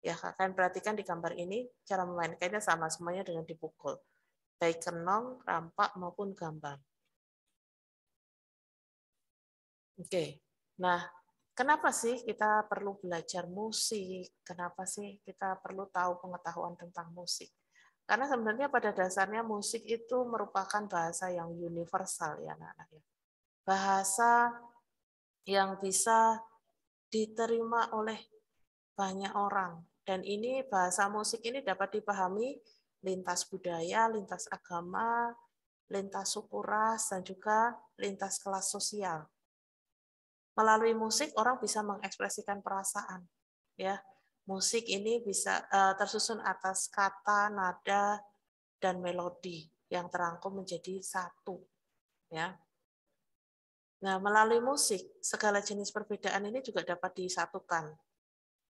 Ya, kalian perhatikan di gambar ini, cara memainkannya sama semuanya dengan dipukul. Baik kenong, rampak, maupun gambang. Oke, nah Kenapa sih kita perlu belajar musik? Kenapa sih kita perlu tahu pengetahuan tentang musik? Karena sebenarnya pada dasarnya musik itu merupakan bahasa yang universal ya anak-anak. Bahasa yang bisa diterima oleh banyak orang. Dan ini bahasa musik ini dapat dipahami lintas budaya, lintas agama, lintas suku ras, dan juga lintas kelas sosial. Melalui musik orang bisa mengekspresikan perasaan. Ya, musik ini bisa tersusun atas kata, nada, dan melodi yang terangkum menjadi satu. Ya. Nah, melalui musik segala jenis perbedaan ini juga dapat disatukan.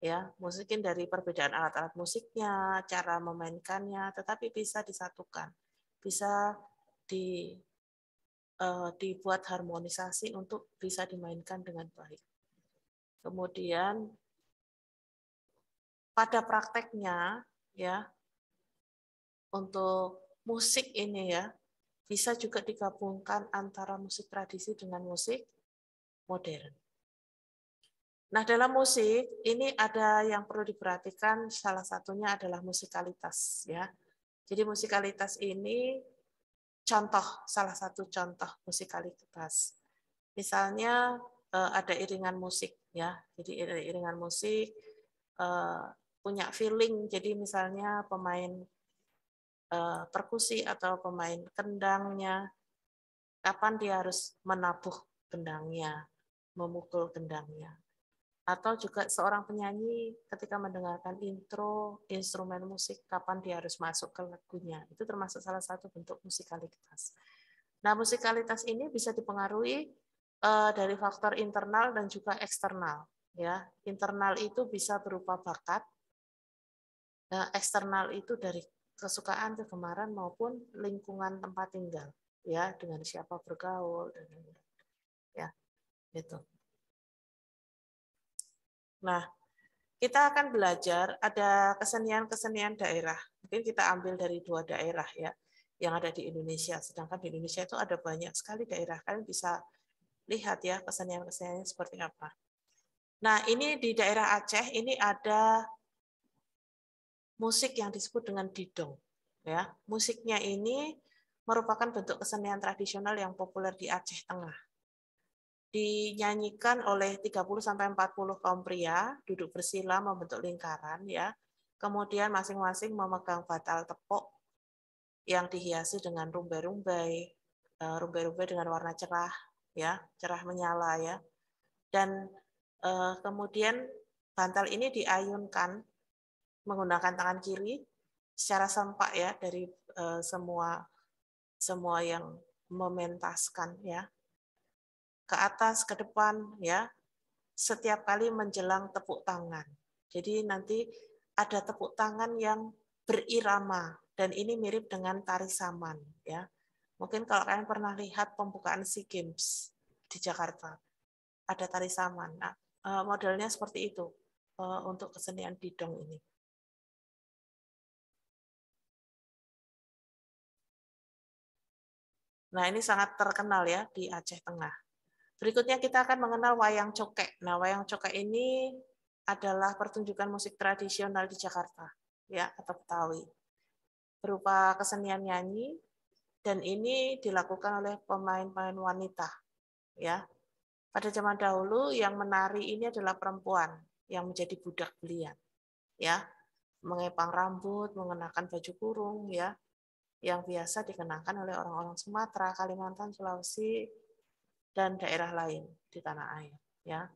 Ya, musikin dari perbedaan alat-alat musiknya, cara memainkannya, tetapi bisa disatukan, bisa dibuat harmonisasi untuk bisa dimainkan dengan baik. Kemudian pada prakteknya ya untuk musik ini ya bisa juga digabungkan antara musik tradisi dengan musik modern. Nah, dalam musik ini ada yang perlu diperhatikan, salah satunya adalah musikalitas ya. Jadi musikalitas ini salah satu contoh musikalitas. Misalnya ada iringan musik ya. Jadi iringan musik punya feeling. Jadi misalnya pemain perkusi atau pemain kendangnya, kapan dia harus menabuh kendangnya, memukul kendangnya. Atau juga seorang penyanyi ketika mendengarkan intro instrumen musik, kapan dia harus masuk ke lagunya. Itu termasuk salah satu bentuk musikalitas. Nah, musikalitas ini bisa dipengaruhi dari faktor internal dan juga eksternal. Ya, internal itu bisa berupa bakat, eksternal itu dari kesukaan, kegemaran maupun lingkungan tempat tinggal. Ya, dengan siapa bergaul dan ya, itu. Nah, kita akan belajar ada kesenian-kesenian daerah. Mungkin kita ambil dari 2 daerah ya yang ada di Indonesia. Sedangkan di Indonesia itu ada banyak sekali daerah. Kalian bisa lihat ya kesenian-keseniannya seperti apa. Nah, ini di daerah Aceh ini ada musik yang disebut dengan didong. Ya, musiknya ini merupakan bentuk kesenian tradisional yang populer di Aceh Tengah. Dinyanyikan oleh 30-40 kaum pria, duduk bersila membentuk lingkaran ya. Kemudian masing-masing memegang batal tepuk yang dihiasi dengan rumbai-rumbai, rumbai-rumbai dengan warna cerah ya, cerah menyala ya. Dan kemudian bantal ini diayunkan menggunakan tangan kiri secara sempak ya dari semua yang mementaskan ya. Ke atas, ke depan, ya, setiap kali menjelang tepuk tangan. Jadi nanti ada tepuk tangan yang berirama, dan ini mirip dengan tari saman. Ya. Mungkin kalau kalian pernah lihat pembukaan SEA Games di Jakarta, ada tari saman. Nah, modelnya seperti itu untuk kesenian didong ini. Nah, ini sangat terkenal ya di Aceh Tengah. Berikutnya kita akan mengenal wayang cokek. Nah, wayang cokek ini adalah pertunjukan musik tradisional di Jakarta, ya, atau Betawi. Berupa kesenian nyanyi, dan ini dilakukan oleh pemain-pemain wanita, ya. Pada zaman dahulu yang menari ini adalah perempuan yang menjadi budak belian, ya. Mengepang rambut, mengenakan baju kurung, ya, yang biasa dikenakan oleh orang-orang Sumatera, Kalimantan, Sulawesi, dan daerah lain di tanah air. Ya.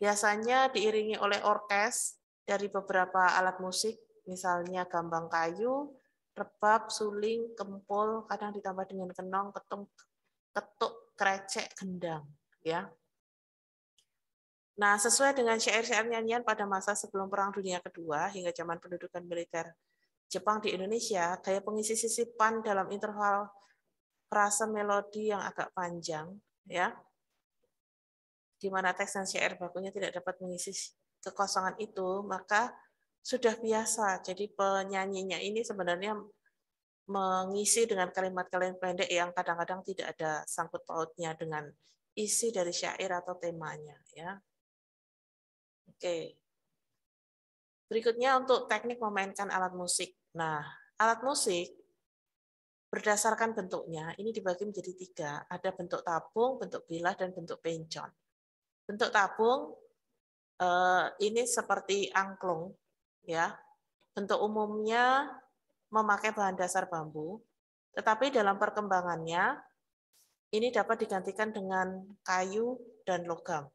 Biasanya diiringi oleh orkes dari beberapa alat musik, misalnya gambang kayu, rebab, suling, kempul, kadang ditambah dengan kenong, ketuk, krecek, gendang. Ya. Nah, sesuai dengan syair-syair nyanyian pada masa sebelum Perang Dunia Kedua hingga zaman pendudukan militer Jepang di Indonesia, gaya pengisi sisipan dalam interval frase melodi yang agak panjang, ya, di mana teks dan syair bakunya tidak dapat mengisi kekosongan itu, maka sudah biasa. Jadi penyanyinya ini sebenarnya mengisi dengan kalimat-kalimat pendek yang kadang-kadang tidak ada sangkut pautnya dengan isi dari syair atau temanya. Ya. Oke. Berikutnya untuk teknik memainkan alat musik. Nah, alat musik berdasarkan bentuknya, ini dibagi menjadi 3. Ada bentuk tabung, bentuk bilah, dan bentuk pencon. Bentuk tabung ini seperti angklung, ya. Bentuk umumnya memakai bahan dasar bambu, tetapi dalam perkembangannya ini dapat digantikan dengan kayu dan logam.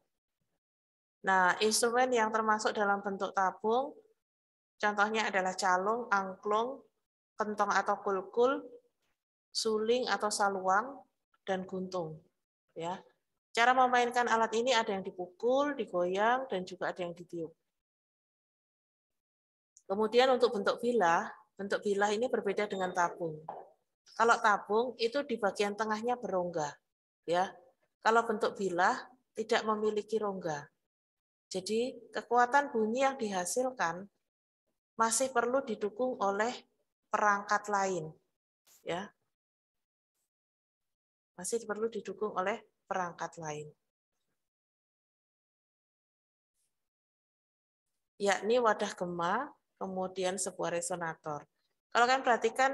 Nah, instrumen yang termasuk dalam bentuk tabung, contohnya adalah calung, angklung, kentong atau kulkul, suling atau saluang, dan guntung. Ya. Cara memainkan alat ini ada yang dipukul, digoyang, dan juga ada yang ditiup. Kemudian untuk bentuk bilah ini berbeda dengan tabung. Kalau tabung itu di bagian tengahnya berongga. Ya. Kalau bentuk bilah tidak memiliki rongga. Jadi kekuatan bunyi yang dihasilkan masih perlu didukung oleh perangkat lain, ya. Masih perlu didukung oleh perangkat lain. Yakni wadah gema, kemudian sebuah resonator. Kalau kalian perhatikan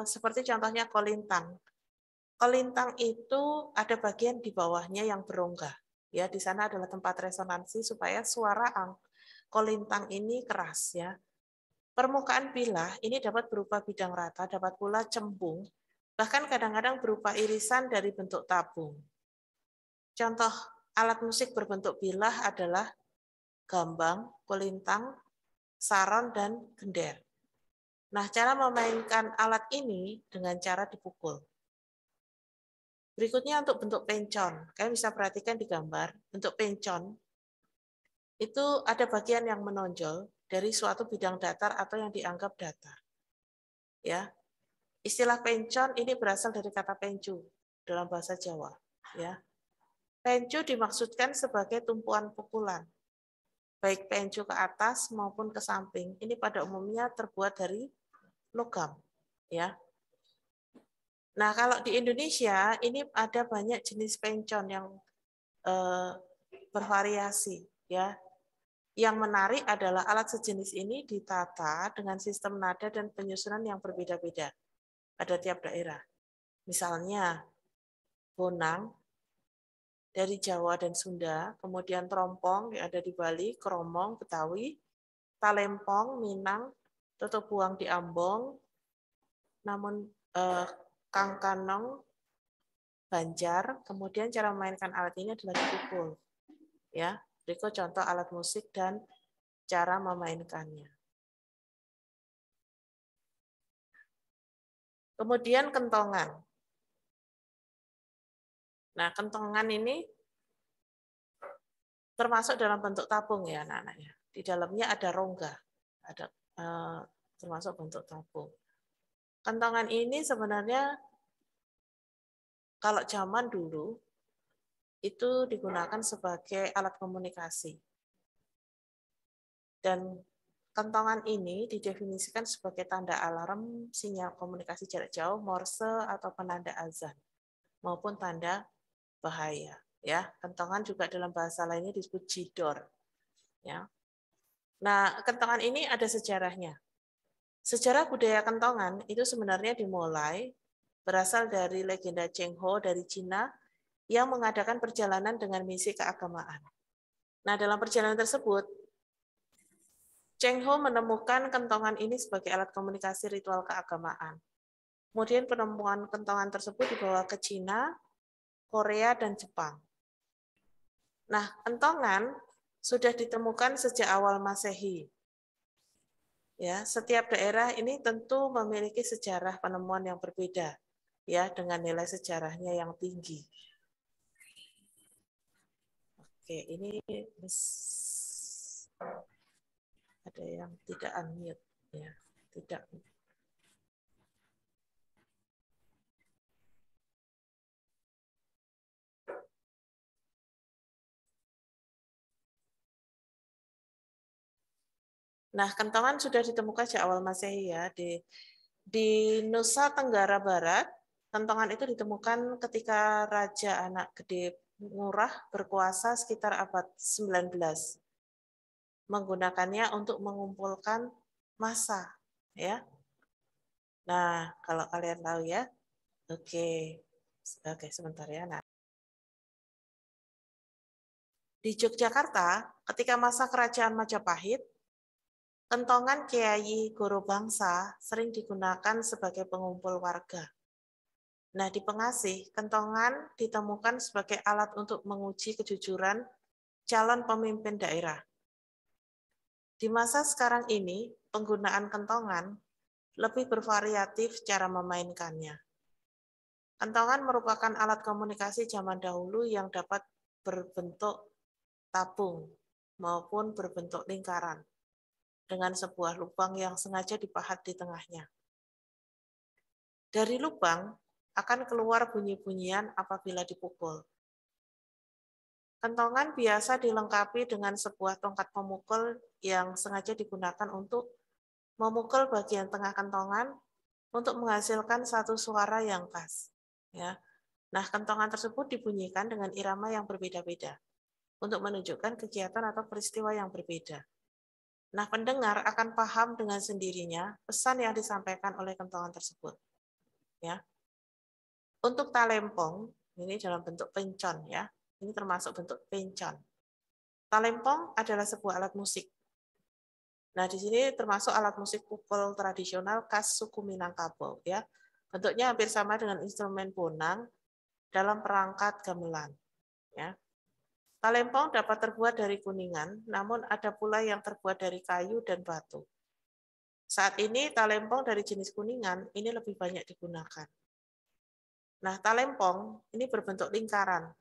seperti contohnya kolintang. Kolintang itu ada bagian di bawahnya yang berongga. Ya, di sana adalah tempat resonansi supaya suara kolintang ini keras, ya. Permukaan bilah ini dapat berupa bidang rata, dapat pula cembung, bahkan kadang-kadang berupa irisan dari bentuk tabung. Contoh alat musik berbentuk bilah adalah gambang, kolintang, saron, dan gender. Nah, cara memainkan alat ini dengan cara dipukul. Berikutnya untuk bentuk pencon. Kalian bisa perhatikan di gambar, bentuk pencon itu ada bagian yang menonjol dari suatu bidang datar atau yang dianggap datar. Ya. Istilah pencon ini berasal dari kata pencu dalam bahasa Jawa, ya. Pencu dimaksudkan sebagai tumpuan pukulan. Baik pencu ke atas maupun ke samping. Ini pada umumnya terbuat dari logam, ya. Nah, kalau di Indonesia ini ada banyak jenis pencon yang bervariasi, ya. Yang menarik adalah alat sejenis ini ditata dengan sistem nada dan penyusunan yang berbeda-beda pada tiap daerah. Misalnya bonang dari Jawa dan Sunda, kemudian trompong yang ada di Bali, kromong Betawi, talempong Minang, toto buang di Ambong, namun kangkanong Banjar. Kemudian cara memainkan alat ini adalah dipukul. Ya, berikut contoh alat musik dan cara memainkannya. Kemudian kentongan. Nah, kentongan ini termasuk dalam bentuk tabung ya anak-anak ya. Di dalamnya ada rongga, ada termasuk bentuk tabung. Kentongan ini sebenarnya kalau zaman dulu itu digunakan sebagai alat komunikasi. Dan kentongan ini didefinisikan sebagai tanda alarm, sinyal komunikasi jarak jauh, morse atau penanda azan maupun tanda bahaya. Ya, kentongan juga dalam bahasa lainnya disebut jidor. Ya. Nah, kentongan ini ada sejarahnya. Sejarah budaya kentongan itu sebenarnya dimulai berasal dari legenda Cheng Ho dari Cina yang mengadakan perjalanan dengan misi keagamaan. Nah, dalam perjalanan tersebut, Cheng Ho menemukan kentongan ini sebagai alat komunikasi ritual keagamaan. Kemudian penemuan kentongan tersebut dibawa ke Cina, Korea, dan Jepang. Nah, kentongan sudah ditemukan sejak awal Masehi. Ya, setiap daerah ini tentu memiliki sejarah penemuan yang berbeda, ya, dengan nilai sejarahnya yang tinggi. Oke, ini ada yang tidak unmute, ya, tidak. Nah, kentongan sudah ditemukan sejak awal Masehi ya di Nusa Tenggara Barat. Kentongan itu ditemukan ketika Raja Anak Gede Ngurah berkuasa sekitar abad 19. menggunakannya untuk mengumpulkan massa, ya. Nah, kalau kalian tahu ya, oke, sebentar ya. Nah, di Yogyakarta, ketika masa kerajaan Majapahit, kentongan Kiai Goro Bangsa sering digunakan sebagai pengumpul warga. Nah, di Pengasih, kentongan ditemukan sebagai alat untuk menguji kejujuran calon pemimpin daerah. Di masa sekarang ini, penggunaan kentongan lebih bervariatif cara memainkannya. Kentongan merupakan alat komunikasi zaman dahulu yang dapat berbentuk tabung maupun berbentuk lingkaran dengan sebuah lubang yang sengaja dipahat di tengahnya. Dari lubang akan keluar bunyi-bunyian apabila dipukul. Kentongan biasa dilengkapi dengan sebuah tongkat pemukul yang sengaja digunakan untuk memukul bagian tengah kentongan untuk menghasilkan satu suara yang khas. Ya. Nah, kentongan tersebut dibunyikan dengan irama yang berbeda-beda untuk menunjukkan kegiatan atau peristiwa yang berbeda. Nah, pendengar akan paham dengan sendirinya pesan yang disampaikan oleh kentongan tersebut. Ya. Untuk talempong, ini dalam bentuk pencon ya. Ini termasuk bentuk pencon. Talempong adalah sebuah alat musik. Nah, di sini termasuk alat musik pukul tradisional khas suku Minangkabau ya. Bentuknya hampir sama dengan instrumen bonang dalam perangkat gamelan ya. Talempong dapat terbuat dari kuningan, namun ada pula yang terbuat dari kayu dan batu. Saat ini talempong dari jenis kuningan ini lebih banyak digunakan. Nah, talempong ini berbentuk lingkaran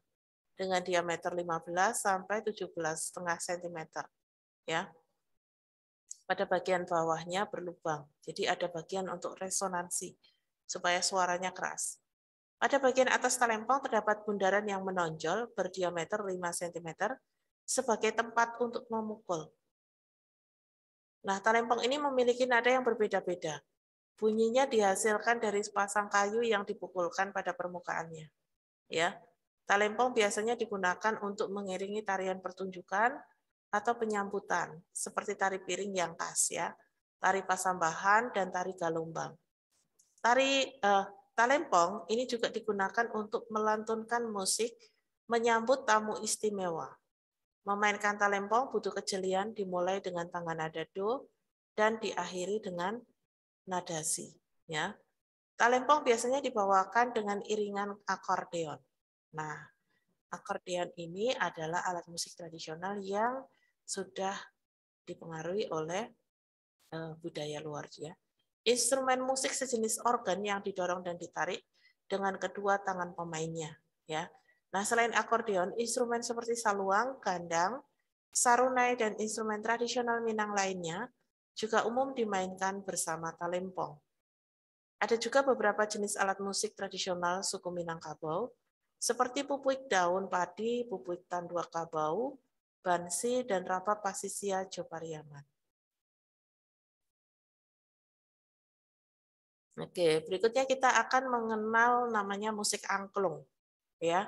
dengan diameter 15 sampai 17,5 cm. Ya. Pada bagian bawahnya berlubang. Jadi ada bagian untuk resonansi supaya suaranya keras. Pada bagian atas talempong terdapat bundaran yang menonjol berdiameter 5 cm sebagai tempat untuk memukul. Nah, talempong ini memiliki nada yang berbeda-beda. Bunyinya dihasilkan dari sepasang kayu yang dipukulkan pada permukaannya. Ya. Talempong biasanya digunakan untuk mengiringi tarian pertunjukan atau penyambutan, seperti tari piring yang khas ya, tari pasambahan dan tari galombang. Talempong ini juga digunakan untuk melantunkan musik menyambut tamu istimewa. Memainkan talempong butuh kejelian dimulai dengan tangan nada do dan diakhiri dengan nada si. Ya. Talempong biasanya dibawakan dengan iringan akordeon. Nah, akordeon ini adalah alat musik tradisional yang sudah dipengaruhi oleh budaya luar ya. Instrumen musik sejenis organ yang didorong dan ditarik dengan kedua tangan pemainnya ya. Nah, selain akordeon, instrumen seperti saluang, gandang, sarunai dan instrumen tradisional Minang lainnya juga umum dimainkan bersama talempong. Ada juga beberapa jenis alat musik tradisional suku Minangkabau seperti pupuik daun padi, pupuik tandua kabau, bansi, dan rapa pasisia Jopariaman. Oke, berikutnya kita akan mengenal namanya musik angklung. Ya,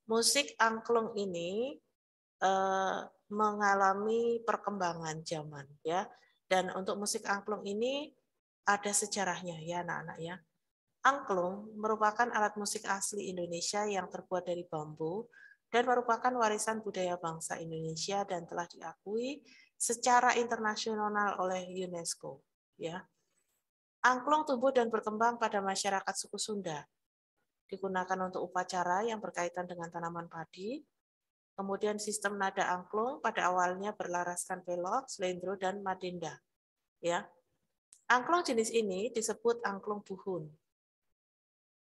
musik angklung ini mengalami perkembangan zaman, ya. Dan untuk musik angklung ini ada sejarahnya, ya anak-anak ya. Angklung merupakan alat musik asli Indonesia yang terbuat dari bambu dan merupakan warisan budaya bangsa Indonesia dan telah diakui secara internasional oleh UNESCO. Ya. Angklung tumbuh dan berkembang pada masyarakat suku Sunda. Digunakan untuk upacara yang berkaitan dengan tanaman padi. Kemudian sistem nada angklung pada awalnya berlaraskan pelok, slendro, dan madinda. Ya. Angklung jenis ini disebut angklung buhun.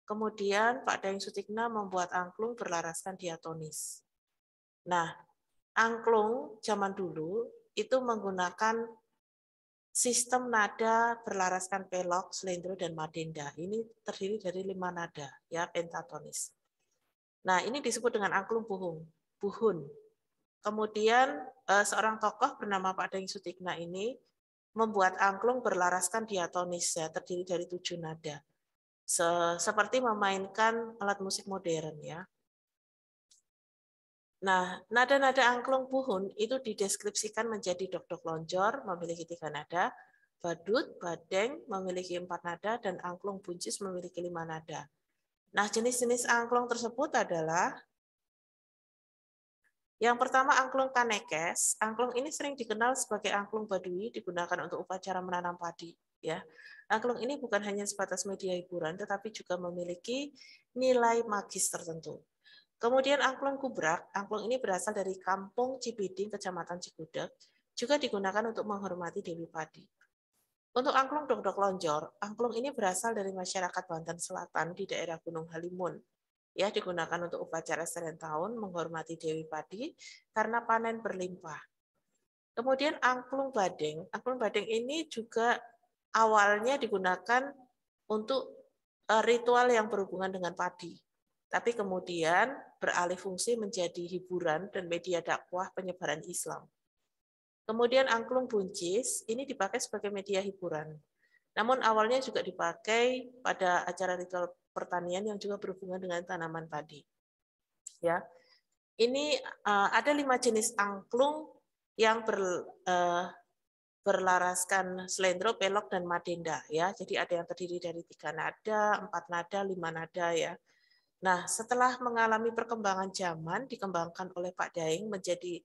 Kemudian Pak Daeng Sutikna membuat angklung berlaraskan diatonis. Nah, angklung zaman dulu itu menggunakan sistem nada berlaraskan pelok, slendro, dan madinda. Ini terdiri dari 5 nada, ya, pentatonis. Nah, ini disebut dengan angklung buhun. Kemudian seorang tokoh bernama Pak Daeng Sutikna ini membuat angklung berlaraskan diatonis, ya, terdiri dari 7 nada. Seperti memainkan alat musik modern ya. Nah, nada-nada angklung puhun itu dideskripsikan menjadi dok-dok lonjor, memiliki 3 nada, badut, badeng memiliki 4 nada, dan angklung buncis memiliki 5 nada. Nah, jenis-jenis angklung tersebut adalah yang pertama angklung kanekes. Angklung ini sering dikenal sebagai angklung badui, digunakan untuk upacara menanam padi. Ya, angklung ini bukan hanya sebatas media hiburan, tetapi juga memiliki nilai magis tertentu. Kemudian angklung kubrak. Angklung ini berasal dari Kampung Cibiding, Kecamatan Cigudeg, juga digunakan untuk menghormati Dewi Padi. Untuk angklung dok-dok lonjor, angklung ini berasal dari masyarakat Banten Selatan di daerah Gunung Halimun. Ya, digunakan untuk upacara seren tahun menghormati Dewi Padi karena panen berlimpah. Kemudian angklung badeng. Angklung badeng ini juga awalnya digunakan untuk ritual yang berhubungan dengan padi. Tapi kemudian beralih fungsi menjadi hiburan dan media dakwah penyebaran Islam. Kemudian angklung buncis ini dipakai sebagai media hiburan. Namun awalnya juga dipakai pada acara ritual pertanian yang juga berhubungan dengan tanaman padi. Ya, ini ada 5 jenis angklung yang berlaraskan slendro, pelok, dan madenda. Ya, jadi ada yang terdiri dari 3 nada, 4 nada, 5 nada. Ya. Nah, setelah mengalami perkembangan zaman, dikembangkan oleh Pak Daeng menjadi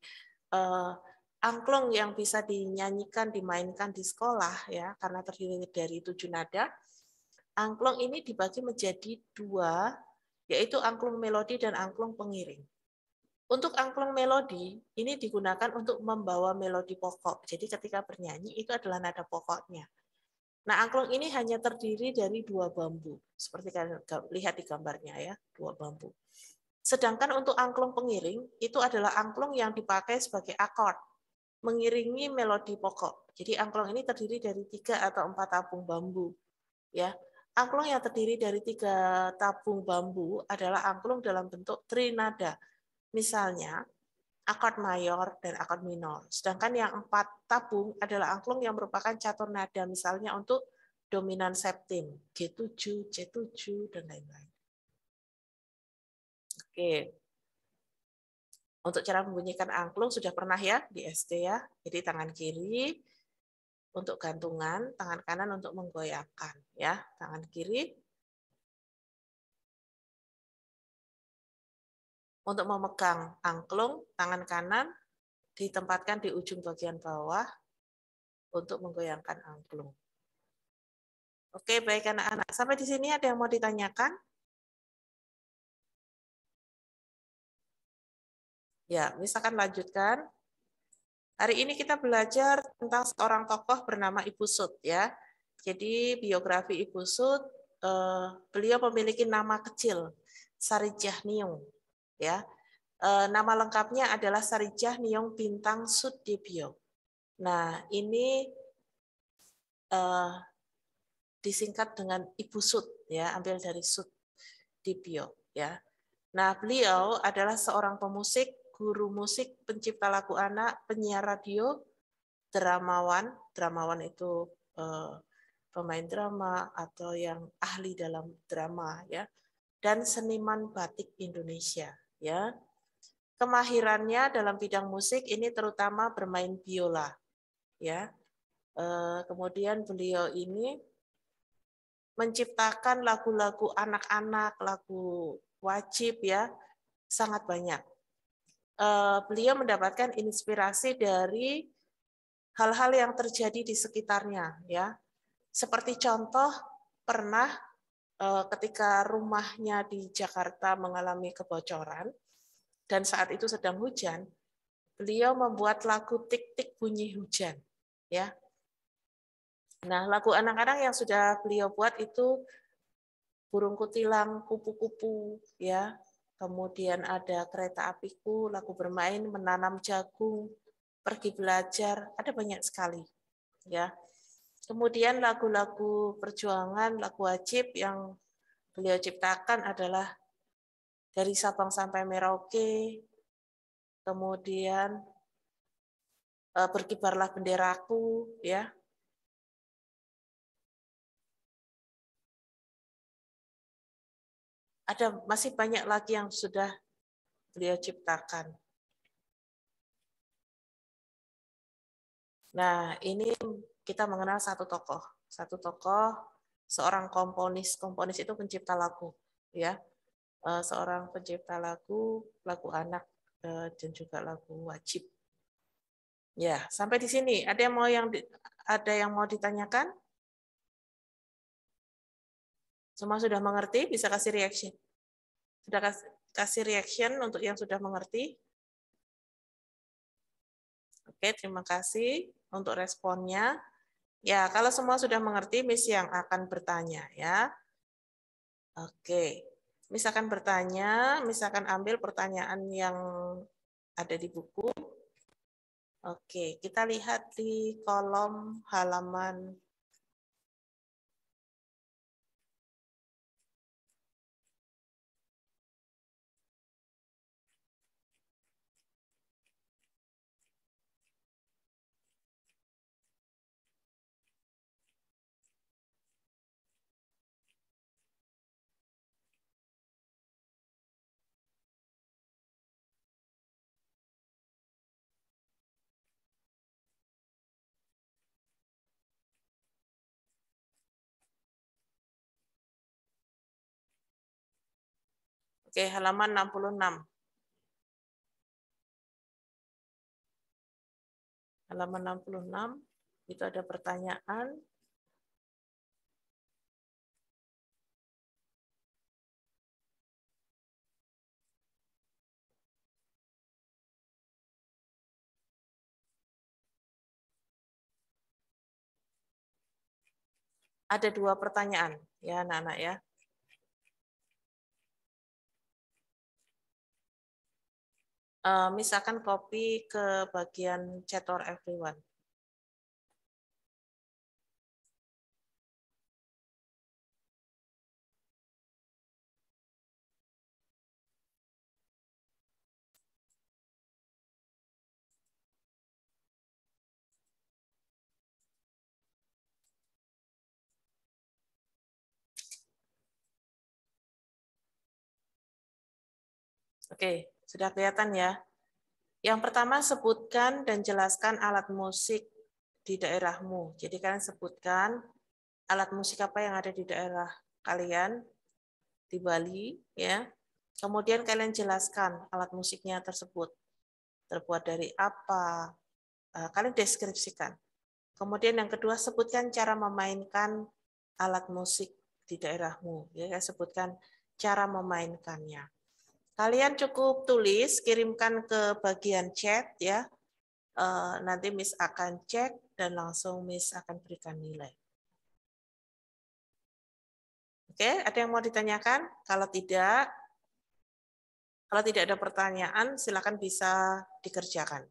angklung yang bisa dinyanyikan, dimainkan di sekolah, ya, karena terdiri dari 7 nada. Angklung ini dibagi menjadi 2, yaitu angklung melodi dan angklung pengiring. Untuk angklung melodi, ini digunakan untuk membawa melodi pokok. Jadi ketika bernyanyi, itu adalah nada pokoknya. Nah, angklung ini hanya terdiri dari 2 bambu. Seperti kalian lihat di gambarnya, ya, 2 bambu. Sedangkan untuk angklung pengiring, itu adalah angklung yang dipakai sebagai akord, mengiringi melodi pokok. Jadi angklung ini terdiri dari 3 atau 4 tabung bambu. Ya, angklung yang terdiri dari 3 tabung bambu adalah angklung dalam bentuk trinada. Misalnya, akord mayor dan akord minor. Sedangkan yang 4 tabung adalah angklung yang merupakan catur nada, misalnya untuk dominan septim, G7, C7, dan lain-lain. Oke. Untuk cara membunyikan angklung sudah pernah ya di SD ya. Jadi tangan kiri untuk gantungan, tangan kanan untuk menggoyangkan ya. Tangan kiri untuk memegang angklung, tangan kanan ditempatkan di ujung bagian bawah untuk menggoyangkan angklung. Oke, baik anak-anak. Sampai di sini ada yang mau ditanyakan? Ya, misalkan lanjutkan. Hari ini kita belajar tentang seorang tokoh bernama Ibu Sud ya. Jadi biografi Ibu Sud, beliau memiliki nama kecil, Sarijah Niung ya. Nama lengkapnya adalah Sarijah Niung Bintang Sudibyo. Nah, ini disingkat dengan Ibu Sud ya, ambil dari Sudibyo ya. Nah, beliau adalah seorang pemusik, guru musik, pencipta lagu anak, penyiar radio, dramawan. Dramawan itu pemain drama atau yang ahli dalam drama ya, dan seniman batik Indonesia ya. Kemahirannya dalam bidang musik ini terutama bermain biola ya. Kemudian beliau ini menciptakan lagu-lagu anak-anak, lagu wajib ya, sangat banyak. Beliau mendapatkan inspirasi dari hal-hal yang terjadi di sekitarnya ya. Seperti contoh pernah ketika rumahnya di Jakarta mengalami kebocoran dan saat itu sedang hujan, beliau membuat lagu Tik-Tik Bunyi Hujan ya. Nah, lagu anak-anak yang sudah beliau buat itu Burung Kutilang, Kupu-kupu ya. Kemudian ada Kereta Apiku, lagu bermain, Menanam Jagung, Pergi Belajar, ada banyak sekali ya. Kemudian lagu-lagu perjuangan, lagu wajib yang beliau ciptakan adalah Dari Sabang sampai Merauke, kemudian Berkibarlah Benderaku ya. Ada masih banyak lagi yang sudah beliau ciptakan Nah, ini kita mengenal satu tokoh. Satu tokoh, seorang komponis. Komponis itu pencipta lagu, ya. Seorang pencipta lagu anak, dan juga lagu wajib. Ya, sampai di sini. Ada yang mau ditanyakan? Semua sudah mengerti? Bisa kasih reaction. Sudah kasih reaction untuk yang sudah mengerti? Oke, terima kasih untuk responnya. Ya, kalau semua sudah mengerti, Miss yang akan bertanya ya. Oke, Miss akan bertanya, Miss akan ambil pertanyaan yang ada di buku. Oke, kita lihat di kolom halaman halaman 66. Halaman 66, itu ada pertanyaan. Ada 2 pertanyaan, ya anak-anak ya. Misalkan copy ke bagian chat or everyone. Oke, sudah kelihatan ya. Yang pertama, sebutkan dan jelaskan alat musik di daerahmu. Jadi kalian sebutkan alat musik apa yang ada di daerah kalian di Bali, ya. Kemudian kalian jelaskan alat musiknya tersebut terbuat dari apa. Kalian deskripsikan. Kemudian yang kedua, sebutkan cara memainkan alat musik di daerahmu. Ya, sebutkan cara memainkannya. Kalian cukup tulis, kirimkan ke bagian chat ya. Nanti Miss akan cek dan langsung Miss akan berikan nilai. Oke, ada yang mau ditanyakan? Kalau tidak ada pertanyaan, silakan bisa dikerjakan.